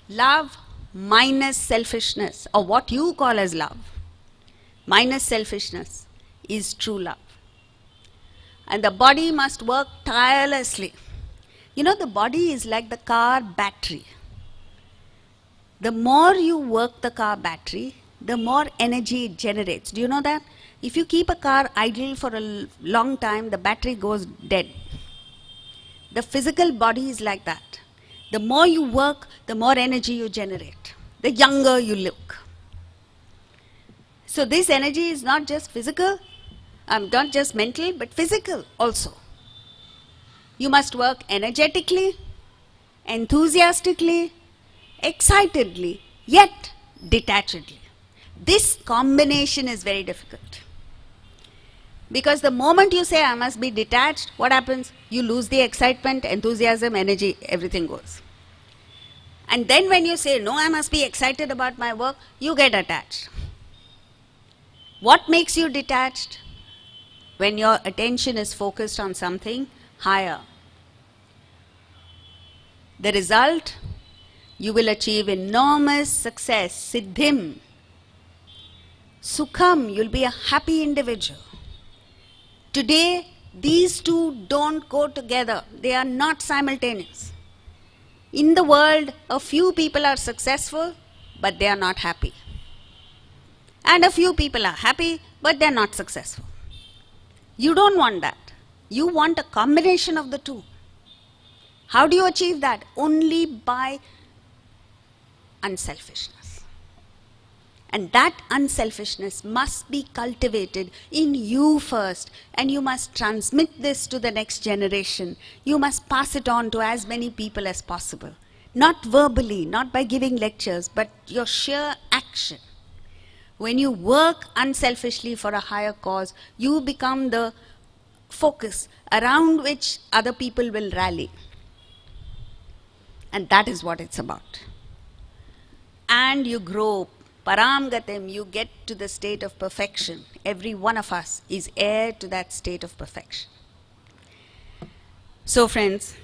Love minus selfishness, or what you call as love, minus selfishness, is true love. And the body must work tirelessly. You know, the body is like the car battery. The more you work the car battery, the more energy it generates. Do you know that? If you keep a car idle for a long time, the battery goes dead. The physical body is like that. The more you work, the more energy you generate. The younger you look. So this energy is not just physical, not just mental, but physical also. You must work energetically, enthusiastically, excitedly, yet detachedly. This combination is very difficult. Because the moment you say I must be detached, what happens? You lose the excitement, enthusiasm, energy, everything goes. And then when you say, no, I must be excited about my work, you get attached. What makes you detached? When your attention is focused on something higher. The result, you will achieve enormous success, siddhim, sukham, you'll be a happy individual. Today, these two don't go together. They are not simultaneous. In the world, a few people are successful, but they are not happy. And a few people are happy, but they are not successful. You don't want that. You want a combination of the two. How do you achieve that? Only by unselfishness. And that unselfishness must be cultivated in you first. And you must transmit this to the next generation. You must pass it on to as many people as possible. Not verbally, not by giving lectures, but your sheer action. When you work unselfishly for a higher cause, you become the focus around which other people will rally. And that is what it's about. And you grow, param gatim, you get to the state of perfection. Every one of us is heir to that state of perfection. So friends,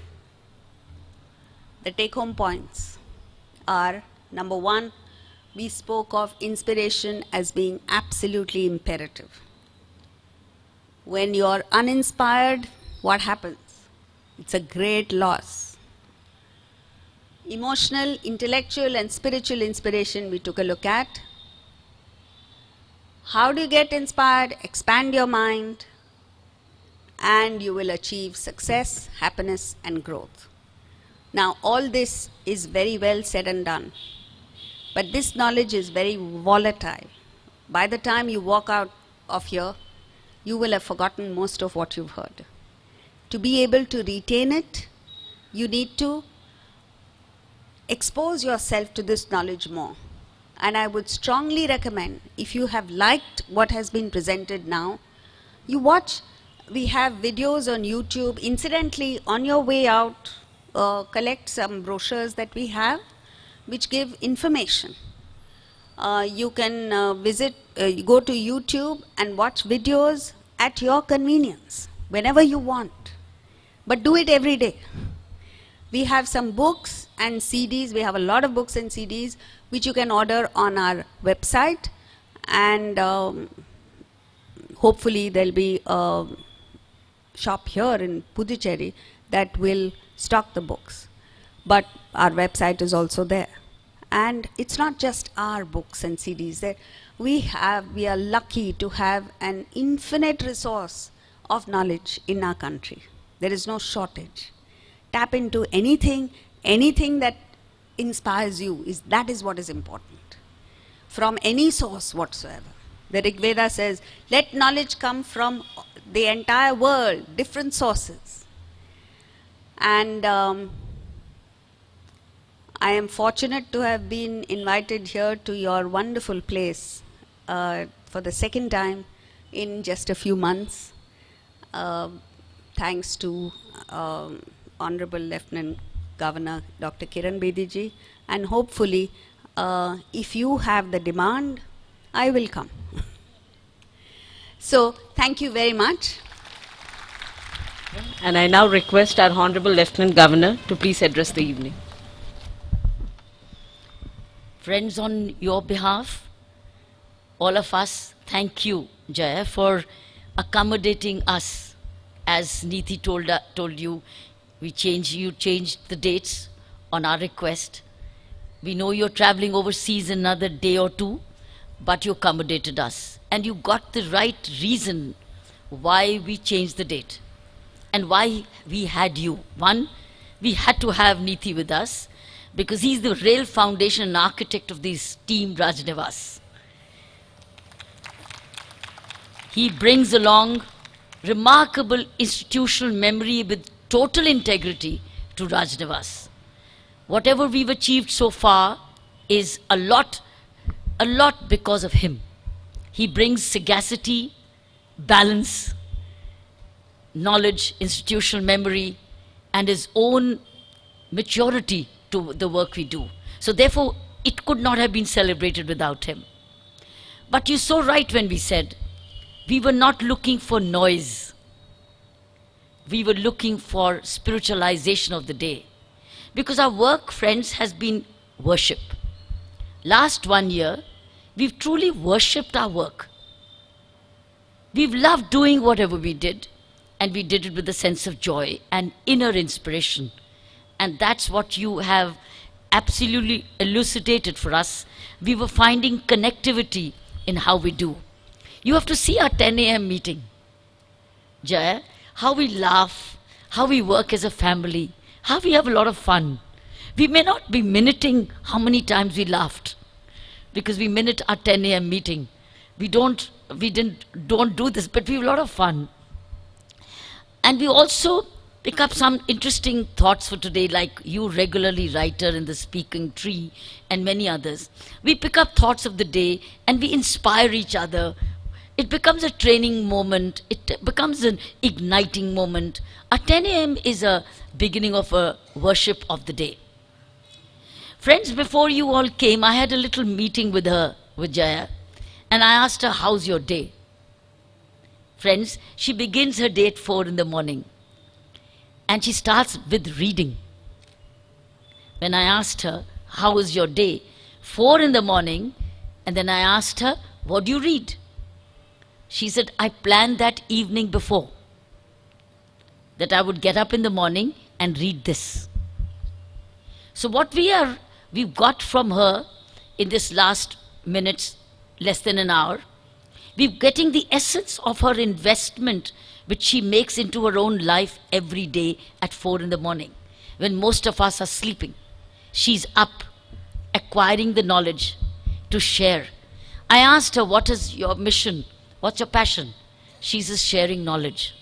the take-home points are, number one, we spoke of inspiration as being absolutely imperative. When you're uninspired, what happens? It's a great loss. Emotional, intellectual, and spiritual inspiration we took a look at. How do you get inspired? Expand your mind, and you will achieve success, happiness, and growth. Now, all this is very well said and done. But this knowledge is very volatile. By the time you walk out of here, you will have forgotten most of what you've heard. To be able to retain it, you need to expose yourself to this knowledge more. And I would strongly recommend, if you have liked what has been presented now, you watch, we have videos on YouTube. Incidentally, on your way out, collect some brochures that we have which give information. You can go to YouTube and watch videos at your convenience, whenever you want. But do it every day. We have some books and CDs. We have a lot of books and CDs which you can order on our website, and hopefully there'll be a shop here in Puducherry that will stock the books. But our website is also there. And it's not just our books and CDs. We are lucky to have an infinite resource of knowledge in our country. There is no shortage. Tap into anything that inspires you. That is what is important. From any source whatsoever. The Rig Veda says, let knowledge come from the entire world, different sources. And I am fortunate to have been invited here to your wonderful place for the second time in just a few months. Thanks to Honorable Lieutenant Governor Dr. Kiran Bedi ji, and hopefully if you have the demand, I will come. So thank you very much. And I now request our Honorable Lieutenant Governor to please address the evening. Friends, on your behalf, all of us, thank you, Jaya, for accommodating us. As Neeti told you, you changed the dates on our request. We know you're traveling overseas another day or two, but you accommodated us. And you got the right reason why we changed the date and why we had you. One, we had to have Neeti with us, because he's the real foundation and architect of this team, Raj Nivas. He brings along remarkable institutional memory with total integrity to Raj Nivas. Whatever we've achieved so far is a lot because of him. He brings sagacity, balance, knowledge, institutional memory, and his own maturity to the work we do. So therefore, it could not have been celebrated without him. But you're so right when we said, we were not looking for noise. We were looking for spiritualization of the day. Because our work, friends, has been worship. Last 1 year, we've truly worshipped our work. We've loved doing whatever we did, and we did it with a sense of joy and inner inspiration. And that's what you have absolutely elucidated for us. We were finding connectivity in how we do. You have to see our 10 a.m. meeting, Jaya, how we laugh, how we work as a family, how we have a lot of fun. We may not be minuting how many times we laughed, because we minute our 10 a.m. meeting. We don't do this, but we have a lot of fun. And we also pick up some interesting thoughts for today, like you regularly, writer in the Speaking Tree, and many others. We pick up thoughts of the day and we inspire each other. It becomes a training moment. It becomes an igniting moment. Our 10 a.m. is a beginning of a worship of the day. Friends, before you all came, I had a little meeting with Jaya, and I asked her, how's your day? Friends, she begins her day at 4 in the morning. And she starts with reading. When I asked her, how was your day? 4 in the morning, and then I asked her, what do you read? She said, I planned that evening before, that I would get up in the morning and read this. So what we've got from her in this last minutes, less than an hour, we're getting the essence of her investment which she makes into her own life every day at 4 in the morning, when most of us are sleeping. She's up, acquiring the knowledge to share. I asked her, what is your mission? What's your passion? She says, sharing knowledge.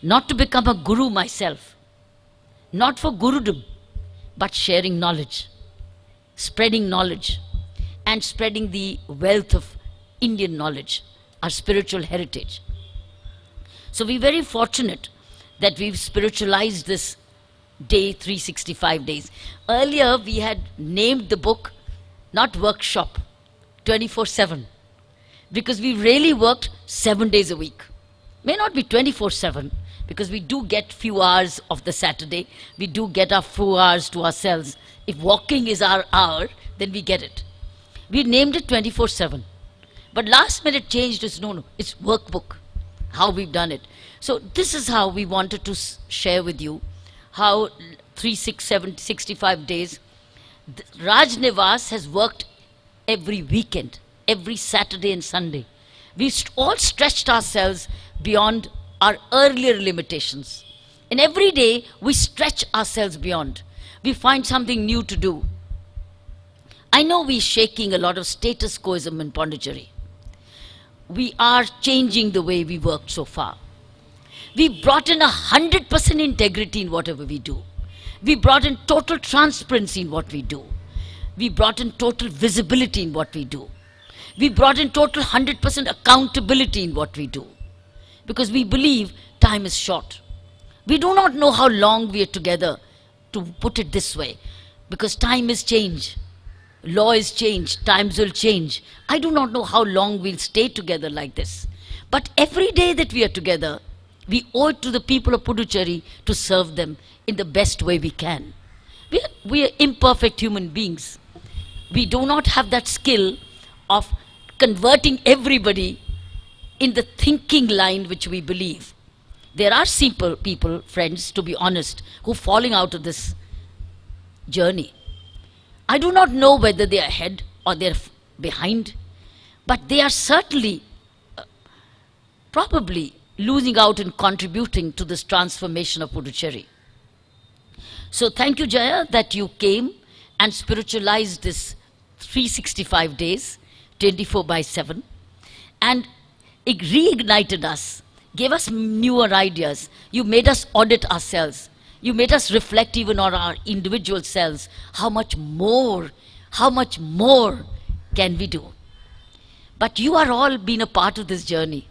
Not to become a guru myself, not for gurudom, but sharing knowledge, spreading knowledge, and spreading the wealth of Indian knowledge, our spiritual heritage. So we're very fortunate that we've spiritualized this day 365 days. Earlier, we had named the book not workshop, 24/7, because we really worked 7 days a week. May not be 24/7, because we do get few hours of the Saturday. We do get our few hours to ourselves. If walking is our hour, then we get it. We named it 24/7. But last minute changed. No, it's workbook, how we've done it. So this is how we wanted to share with you how 365 days. Raj Nivas has worked every weekend, every Saturday and Sunday. We all stretched ourselves beyond our earlier limitations. And every day we stretch ourselves beyond. We find something new to do. I know we're shaking a lot of status quoism in Puducherry. We are changing the way we worked so far. We brought in 100% integrity in whatever we do. We brought in total transparency in what we do. We brought in total visibility in what we do. We brought in total 100% accountability in what we do. Because we believe time is short. We do not know how long we are together, to put it this way, because time is change. Law is change, times will change. I do not know how long we'll stay together like this. But every day that we are together, we owe it to the people of Puducherry to serve them in the best way we can. We are imperfect human beings. We do not have that skill of converting everybody in the thinking line which we believe. There are simple people, friends, to be honest, who are falling out of this journey. I do not know whether they are ahead or they are behind, but they are certainly, probably losing out and contributing to this transformation of Puducherry. So thank you, Jaya, that you came and spiritualized this 365 days, 24/7, and it reignited us, gave us newer ideas. You made us audit ourselves. You made us reflect even on our individual selves. How much more can we do? But you are all been a part of this journey.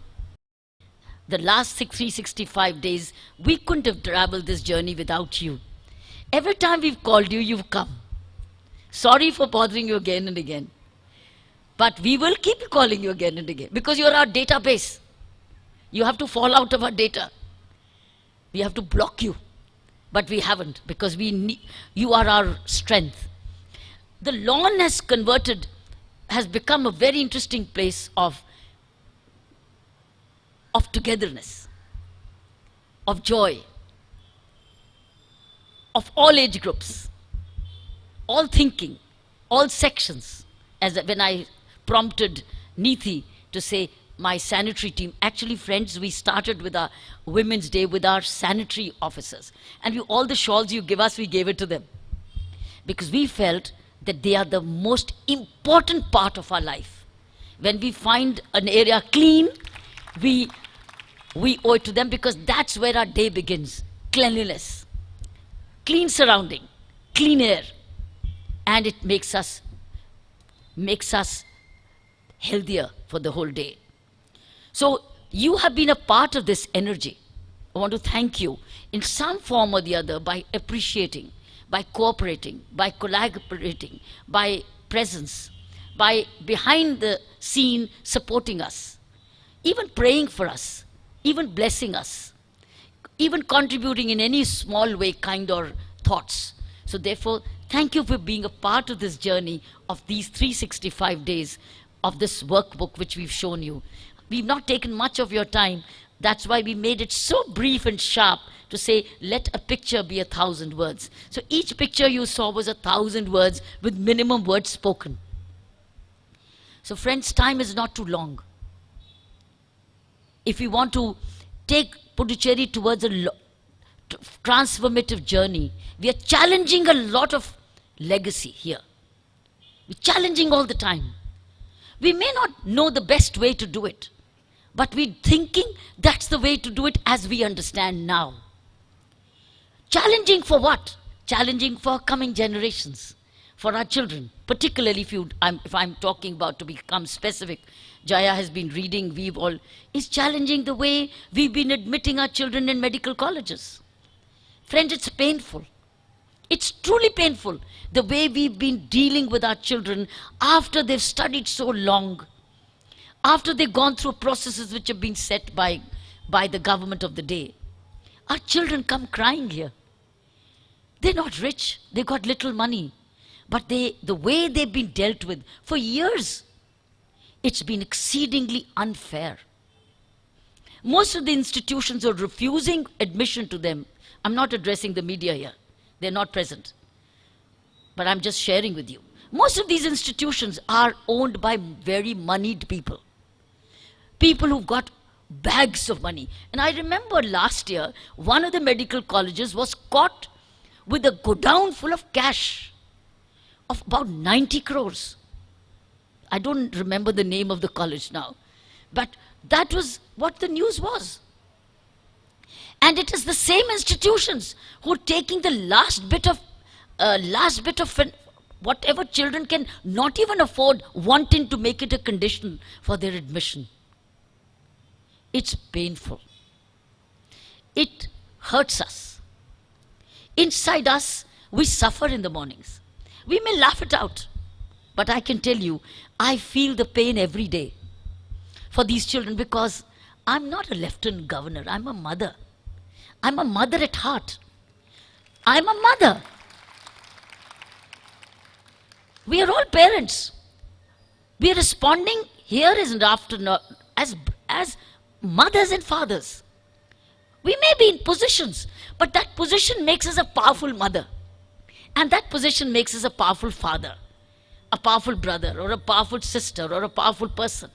The last 365 days, we couldn't have traveled this journey without you. Every time we've called you, you've come. Sorry for bothering you again and again. But we will keep calling you again and again, because you're our database. You have to fall out of our data. We have to block you. But we haven't, because you are our strength. The lawn has become a very interesting place of togetherness, of joy, of all age groups, all thinking, all sections. When I prompted Neethi to say, my sanitary team, actually, friends, we started with our Women's Day with our sanitary officers. And all the shawls you give us, we gave it to them. Because we felt that they are the most important part of our life. When we find an area clean, we owe it to them, because that's where our day begins. Cleanliness, clean surrounding, clean air. And it makes us healthier for the whole day. So you have been a part of this energy. I want to thank you in some form or the other, by appreciating, by cooperating, by collaborating, by presence, by behind the scene supporting us, even praying for us, even blessing us, even contributing in any small way, kind or thoughts. So therefore, thank you for being a part of this journey of these 365 days of this workbook which we've shown you. We've not taken much of your time. That's why we made it so brief and sharp to say, let a picture be 1,000 words. So each picture you saw was 1,000 words with minimum words spoken. So friends, time is not too long. If we want to take Puducherry towards a transformative journey, we are challenging a lot of legacy here. We're challenging all the time. We may not know the best way to do it, but we're thinking that's the way to do it as we understand now. Challenging for what? Challenging for coming generations, for our children, particularly if I'm talking about, to become specific. Jaya has been reading, is challenging the way we've been admitting our children in medical colleges. Friends, it's painful. It's truly painful, the way we've been dealing with our children after they've studied so long, after they've gone through processes which have been set by the government of the day. Our children come crying here. They're not rich, they've got little money, but the way they've been dealt with for years, it's been exceedingly unfair. Most of the institutions are refusing admission to them. I'm not addressing the media here. They're not present. But I'm just sharing with you. Most of these institutions are owned by very moneyed people. People who've got bags of money. And I remember last year, one of the medical colleges was caught with a godown full of cash of about 90 crores. I don't remember the name of the college now. But that was what the news was. And it is the same institutions who are taking the last bit of whatever children can not even afford, wanting to make it a condition for their admission. It's painful. It hurts us. Inside us, we suffer in the mornings. We may laugh it out, but I can tell you, I feel the pain every day for these children, because I'm not a lieutenant governor, I'm a mother. I'm a mother at heart. I'm a mother. We are all parents. We are responding here and after as mothers and fathers. We may be in positions, but that position makes us a powerful mother. And that position makes us a powerful father, a powerful brother, or a powerful sister, or a powerful person.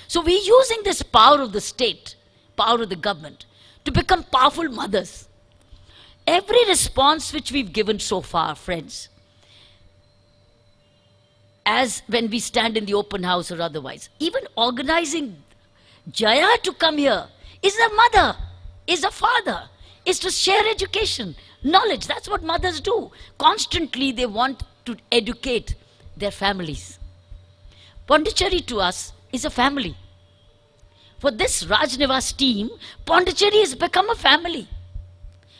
So we're using this power of the state, power of the government, to become powerful mothers. Every response which we've given so far, friends, as when we stand in the open house or otherwise, even organizing Jaya to come here, is a mother, is a father, is to share education, knowledge. That's what mothers do. Constantly they want to educate their families. Puducherry to us is a family. For this Raj Nivas team, Puducherry has become a family.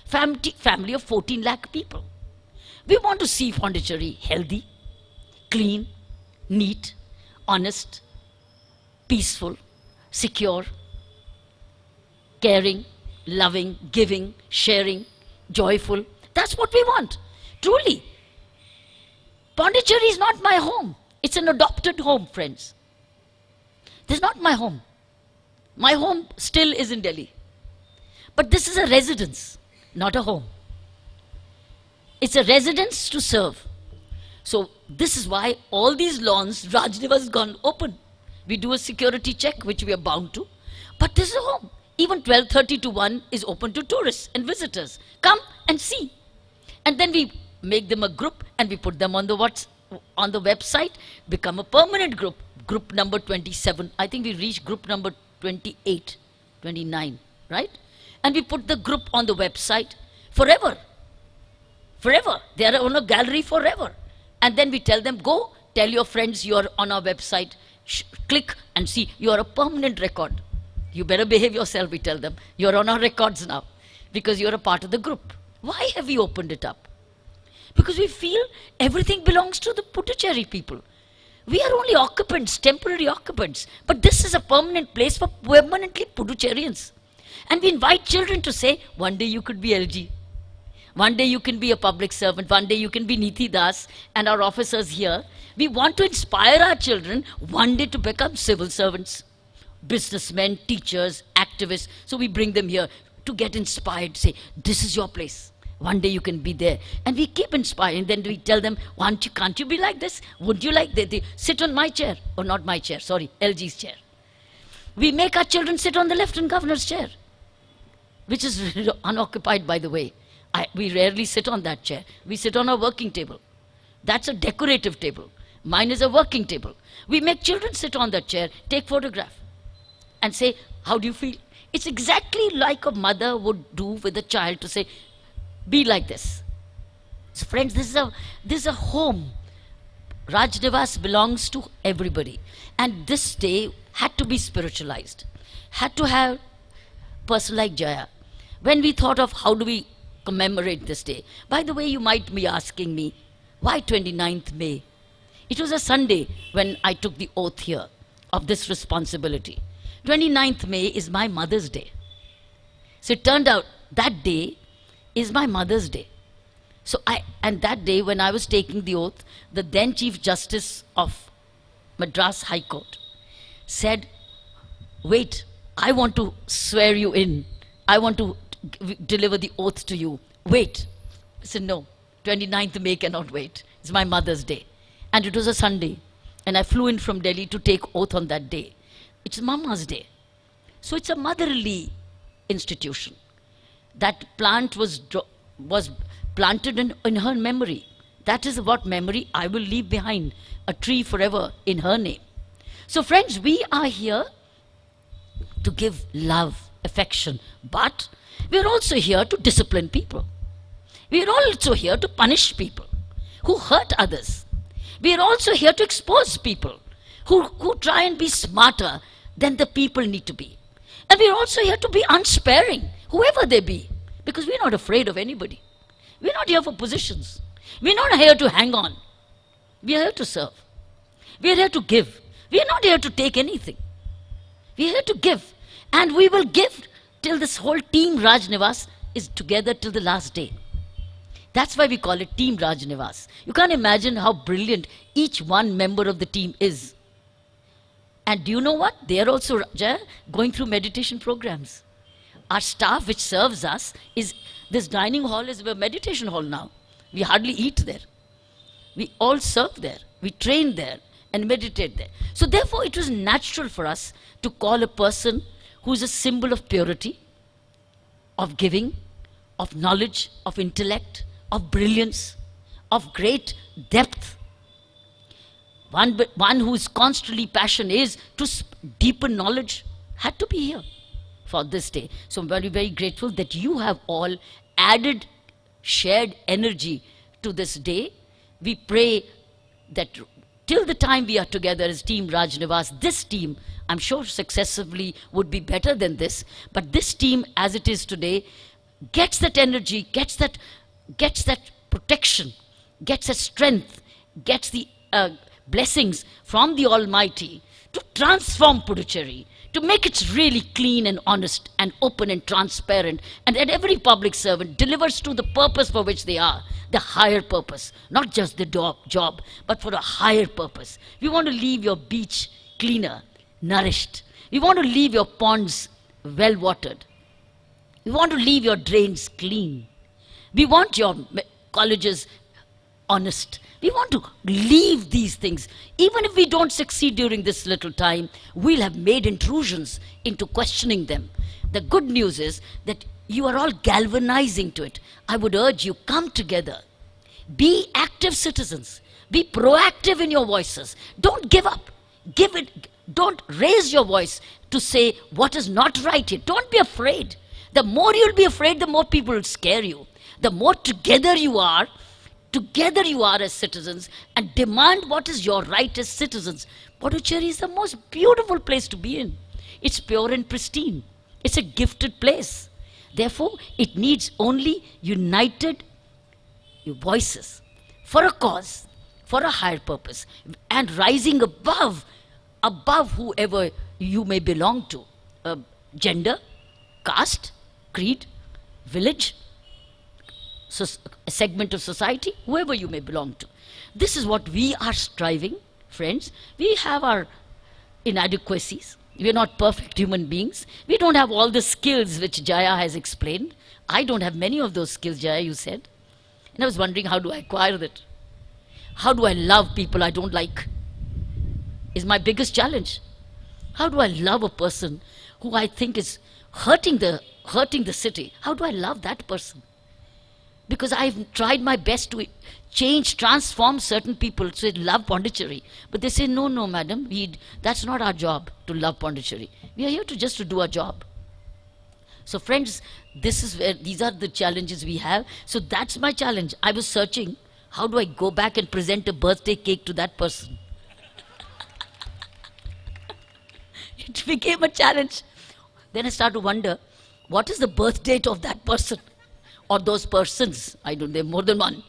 Family of 14 lakh people. We want to see Puducherry healthy, clean, neat, honest, peaceful, secure, caring, loving, giving, sharing, joyful. That's what we want, truly. Puducherry is not my home. It's an adopted home, friends. This is not my home. My home still is in Delhi. But this is a residence, not a home. It's a residence to serve. So this is why all these lawns, Raj Nivas has gone open. We do a security check, which we are bound to. But this is a home. Even 12:30 to 1 is open to tourists and visitors. Come and see. And then we make them a group and we put them on the website, become a permanent group. Group number 27. I think we reached group number 28, 29, right? And we put the group on the website forever. Forever. They are on a gallery forever. And then we tell them, go tell your friends you are on our website. Click and see, you are a permanent record. You better behave yourself, we tell them. You're on our records now because you're a part of the group. Why have we opened it up? Because we feel everything belongs to the Puducherry people. We are only occupants, temporary occupants. But this is a permanent place for permanently Puducherrians. And we invite children to say, one day you could be LG. One day you can be a public servant. One day you can be Niti Das and our officers here. We want to inspire our children one day to become civil servants, businessmen, teachers, activists. So we bring them here to get inspired, say, this is your place. One day you can be there. And we keep inspiring. Then we tell them, can't you be like this? Would you like that? They sit on my chair. Or not my chair, sorry, LG's chair. We make our children sit on the Lieutenant Governor's chair, which is unoccupied, by the way. We rarely sit on that chair. We sit on a working table. That's a decorative table. Mine is a working table. We make children sit on that chair, take photograph, and say, how do you feel? It's exactly like a mother would do with a child to say, be like this. So friends, this is a home. Raj Nivas belongs to everybody. And this day had to be spiritualized. Had to have a person like Jaya. When we thought of how do we commemorate this day. By the way, you might be asking me, why 29th May? It was a Sunday when I took the oath here of this responsibility. 29th May is my Mother's Day. So it turned out that day is my Mother's Day. And that day when I was taking the oath, the then Chief Justice of Madras High Court said, wait, I want to swear you in. I want to deliver the oath to you. Wait. I said, no, 29th May cannot wait. It's my Mother's Day. And it was a Sunday. And I flew in from Delhi to take oath on that day. It's Mama's Day. So it's a motherly institution. That plant was planted in her memory. That is what memory I will leave behind. A tree forever in her name. So friends, we are here to give love, affection, but we are also here to discipline people. We are also here to punish people who hurt others. We are also here to expose people who try and be smarter than the people need to be. And we are also here to be unsparing, whoever they be, because we are not afraid of anybody. We are not here for positions. We are not here to hang on. We are here to serve. We are here to give. We are not here to take anything. We are here to give. And we will give till this whole team Raj Nivas is together till the last day. That's why we call it Team Raj Nivas. You can't imagine how brilliant each one member of the team is. And do you know what? They are also, Jaya, going through meditation programs. Our staff which serves us is, this dining hall is a meditation hall now. We hardly eat there. We all serve there. We train there and meditate there. So therefore it was natural for us to call a person who is a symbol of purity, of giving, of knowledge, of intellect, of brilliance, of great depth. One whose constantly passion is to deepen knowledge had to be here for this day. So I'm very, very grateful that you have all added, shared energy to this day. We pray that till the time we are together as Team Raj Nivas, this team, I'm sure successively would be better than this, but this team as it is today gets that energy, gets that protection, gets that strength, gets the blessings from the Almighty to transform Puducherry, to make it really clean and honest and open and transparent, and that every public servant delivers to the purpose for which they are, the higher purpose, not just the job, but for a higher purpose. We want to leave your beach cleaner, nourished. We want to leave your ponds well watered. We want to leave your drains clean. We want your colleges honest. We want to leave these things. Even if we don't succeed during this little time, we'll have made intrusions into questioning them. The good news is that you are all galvanizing to it. I would urge you, come together. Be active citizens. Be proactive in your voices. Don't give up. Give it. Don't raise your voice to say what is not right here. Don't be afraid. The more you'll be afraid, the more people will scare you. The more together you are as citizens and demand what is your right as citizens. Puducherry is the most beautiful place to be in. It's pure and pristine. It's a gifted place. Therefore, it needs only united voices for a cause, for a higher purpose, and rising above whoever you may belong to. Gender, caste, creed, village, a segment of society, whoever you may belong to. This is what we are striving, friends. We have our inadequacies. We are not perfect human beings. We don't have all the skills which Jaya has explained. I don't have many of those skills, Jaya, you said. And I was wondering, how do I acquire that? How do I love people I don't like? Is my biggest challenge. How do I love a person who I think is hurting the city? How do I love that person? Because I've tried my best to transform certain people to love Puducherry. But they say, no, madam, that's not our job to love Puducherry. We are here just to do our job. So friends, these are the challenges we have. So that's my challenge. I was searching, how do I go back and present a birthday cake to that person? It became a challenge. Then I started to wonder, what is the birth date of that person? or those persons. I don't, there are more than one.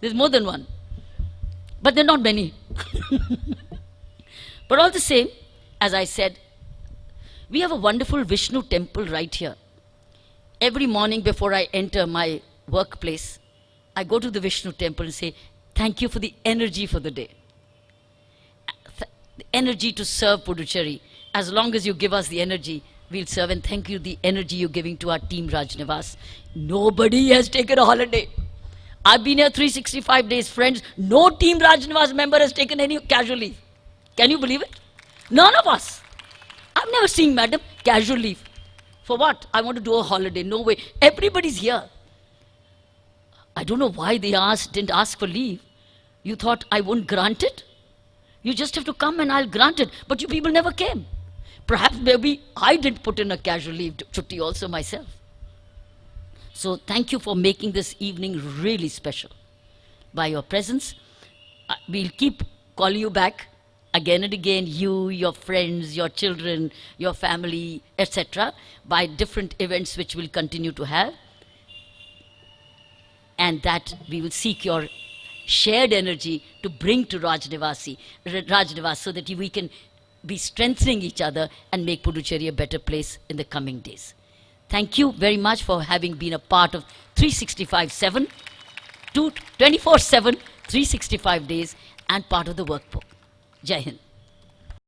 There's more than one. But there are not many. But all the same, as I said, we have a wonderful Vishnu temple right here. Every morning before I enter my workplace, I go to the Vishnu temple and say, thank you for the energy for the day. The energy to serve Puducherry. As long as you give us the energy, we'll serve, and thank you the energy you're giving to our team Raj Nivas. Nobody has taken a holiday. I've been here 365 days, friends. No team Raj Nivas member has taken any casual leave. Can you believe it? None of us. I've never seen, madam, casual leave. For what? I want to do a holiday. No way. Everybody's here. I don't know why they didn't ask for leave. You thought I wouldn't grant it? You just have to come and I'll grant it. But you people never came. Perhaps maybe I didn't put in a casual leave chutti also myself. So thank you for making this evening really special. By your presence, we'll keep calling you back again and again, you, your friends, your children, your family, etc., by different events which we'll continue to have. And that we will seek your shared energy to bring to Raj Nivas so that we can be strengthening each other and make Puducherry a better place in the coming days. Thank you very much for having been a part of 365/7, 24/7, 365 days, and part of the workbook. Jai Hind.